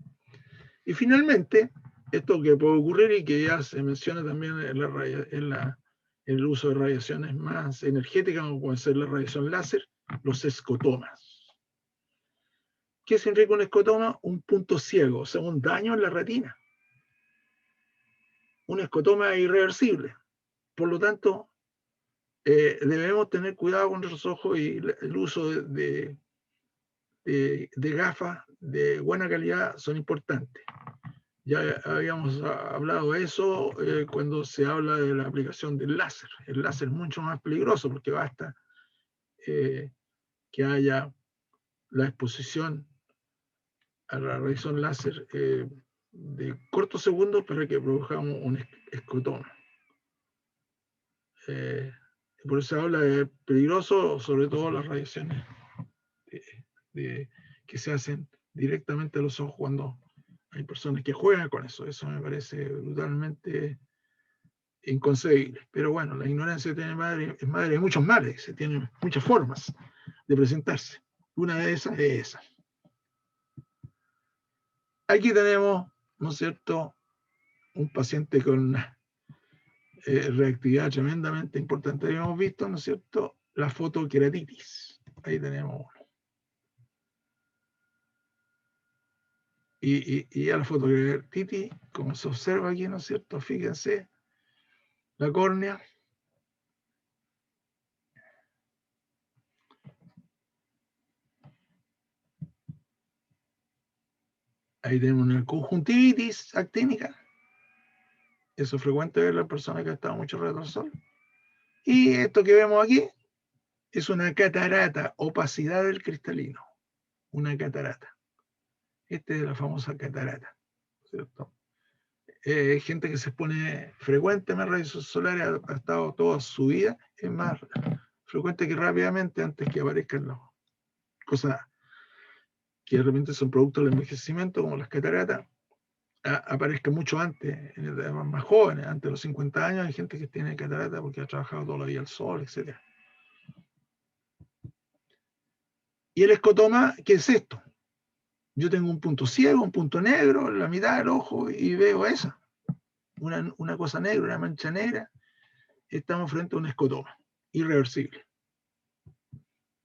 Y finalmente, esto que puede ocurrir y que ya se menciona también en el uso de radiaciones más energéticas, como puede ser la radiación láser, los escotomas. ¿Qué significa un escotoma? Un punto ciego, o sea, un daño en la retina. Un escotoma es irreversible. Por lo tanto, debemos tener cuidado con nuestros ojos y el uso de gafas de buena calidad son importantes. Ya habíamos hablado de eso cuando se habla de la aplicación del láser. El láser es mucho más peligroso porque basta que haya la exposición a la radiación láser de cortos segundos para que produzcamos un escotoma. Por eso se habla de peligroso, sobre todo las radiaciones que se hacen directamente a los ojos cuando hay personas que juegan con eso. Eso me parece brutalmente inconcebible. Pero bueno, la ignorancia tiene madre, es madre de muchos males, se tienen muchas formas de presentarse. Una de esas es esa. Aquí tenemos, ¿no es cierto?, un paciente con una reactividad tremendamente importante. Habíamos visto, ¿no es cierto?, la fotoqueratitis. Ahí tenemos uno. Y a la fotoqueratitis, como se observa aquí, ¿no es cierto?, fíjense, la córnea. Ahí tenemos una conjuntivitis actínica. Eso es frecuente ver en las personas que han estado mucho rato al sol. Y esto que vemos aquí es una catarata, opacidad del cristalino. Una catarata. Esta es la famosa catarata, ¿cierto? Gente que se expone frecuentemente a rayos solares ha estado toda su vida, es más frecuente que rápidamente antes que aparezcan las cosas que de repente son producto del envejecimiento, como las cataratas, aparezca mucho antes, en edades más jóvenes, antes de los 50 años, hay gente que tiene catarata porque ha trabajado toda la vida al sol, etc. Y el escotoma, ¿qué es esto? Yo tengo un punto ciego, un punto negro en la mitad del ojo y veo eso. Una cosa negra, una mancha negra. Estamos frente a un escotoma irreversible.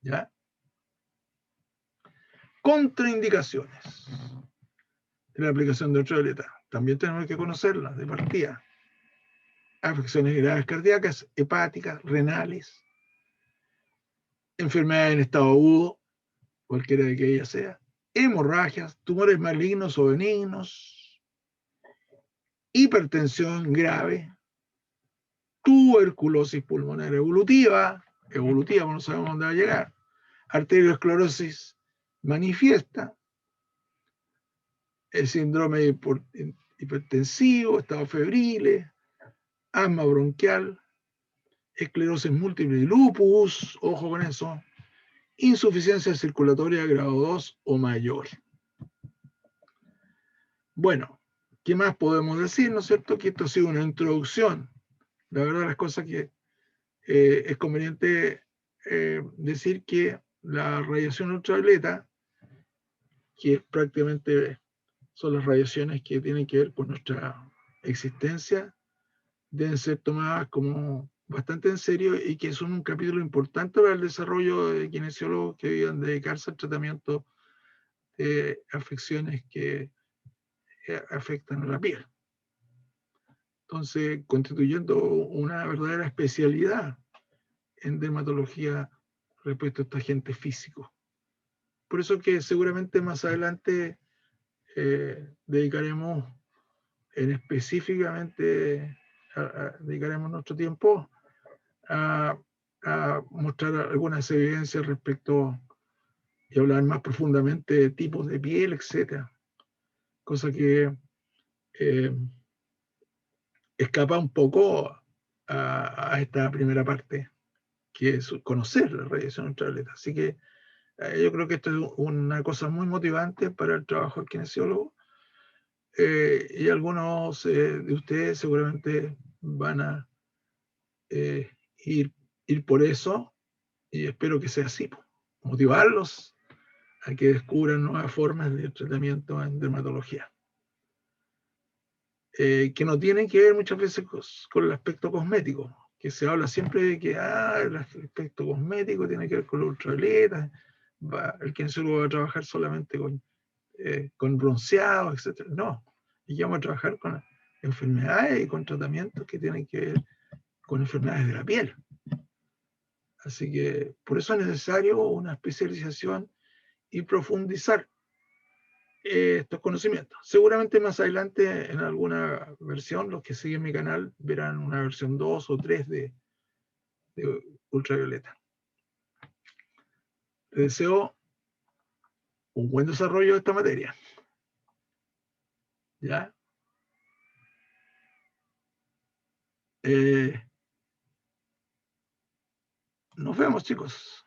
¿Ya? Contraindicaciones de la aplicación de ultravioleta. También tenemos que conocerlas de partida. Afecciones graves cardíacas, hepáticas, renales, enfermedades en estado agudo, cualquiera de que ellas sea, hemorragias, tumores malignos o benignos, hipertensión grave, tuberculosis pulmonar evolutiva, no sabemos dónde va a llegar, arteriosclerosis manifiesta, el síndrome hipertensivo, estado febriles, asma bronquial, esclerosis múltiple y lupus, ojo con eso, insuficiencia circulatoria grado 2 o mayor. Bueno, ¿qué más podemos decir? ¿No es cierto? Que esto ha sido una introducción. La verdad, las cosas que es conveniente decir que la radiación ultravioleta que prácticamente son las radiaciones que tienen que ver con nuestra existencia, deben ser tomadas como bastante en serio y que son un capítulo importante para el desarrollo de kinesiólogos que deben dedicarse al tratamiento de afecciones que afectan a la piel. Entonces, constituyendo una verdadera especialidad en dermatología respecto a este agente físico. Por eso que seguramente más adelante dedicaremos específicamente, dedicaremos nuestro tiempo a, a mostrar algunas evidencias respecto y hablar más profundamente de tipos de piel, etcétera. Cosa que escapa un poco a esta primera parte, que es conocer la radiación ultravioleta. Así que yo creo que esto es una cosa muy motivante para el trabajo del kinesiólogo. Y algunos de ustedes seguramente van a ir, ir por eso, y espero que sea así. Motivarlos a que descubran nuevas formas de tratamiento en dermatología. Que no tienen que ver muchas veces con el aspecto cosmético, que se habla siempre de que el aspecto cosmético tiene que ver con la ultravioleta, el kinesiólogo va a trabajar solamente con bronceado, etc. No, y vamos a trabajar con enfermedades y con tratamientos que tienen que ver con enfermedades de la piel. Así que por eso es necesario una especialización y profundizar estos conocimientos. Seguramente más adelante en alguna versión, los que siguen mi canal verán una versión 2 o 3 de ultravioleta. Les deseo un buen desarrollo de esta materia. ¿Ya? Nos vemos, chicos.